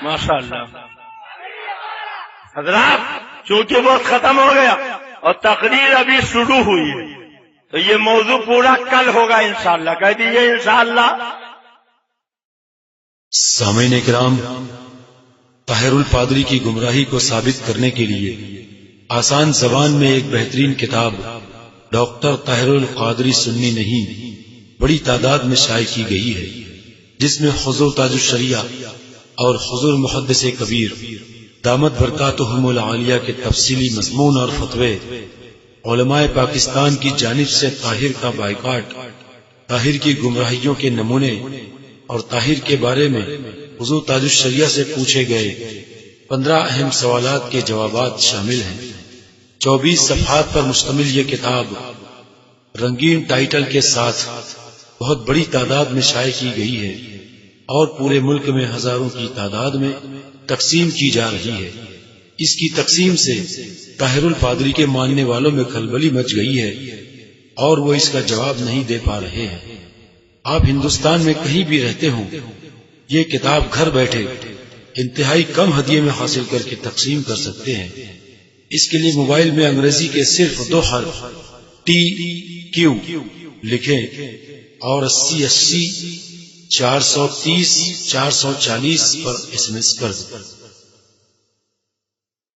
ماشاء اللہ حضرات، چونکہ وقت ختم ہو گیا اور تقریر ابھی شروع ہوئی ہے تو یہ موضوع پورا کل ہوگا انشاءاللہ، کہہ دیجیے انشاءاللہ۔ سامعین کرام، طاہر القادری کی گمراہی کو ثابت کرنے کے لیے آسان زبان میں ایک بہترین کتاب ڈاکٹر طاہر القادری سنی نہیں بڑی تعداد میں شائع کی گئی ہے، جس میں حضور تاج الشریعہ اور حضور محدث کبیر دامت برکاتہم العالیہ کے تفصیلی مضمون اور فتوے، علماء پاکستان کی جانب سے طاہر کا بائیکاٹ، طاہر کی گمراہیوں کے نمونے اور طاہر کے بارے میں حضور تاج الشریعہ سے پوچھے گئے 15 اہم سوالات کے جوابات شامل ہیں۔ 24 صفحات پر مشتمل یہ کتاب رنگین ٹائٹل کے ساتھ بہت بڑی تعداد میں شائع کی گئی ہے اور پورے ملک میں ہزاروں کی تعداد میں تقسیم کی جا رہی ہے۔ اس کی تقسیم سے طاہر القادری کے ماننے والوں میں کھلبلی مچ گئی ہے اور وہ اس کا جواب نہیں دے پا رہے ہیں۔ آپ ہندوستان میں کہیں بھی رہتے ہوں، یہ کتاب گھر بیٹھے انتہائی کم ہدیے میں حاصل کر کے تقسیم کر سکتے ہیں۔ اس کے لیے موبائل میں انگریزی کے صرف 2 حرف TQ لکھیں اور 8080 430 440 پر SMS کر دیں۔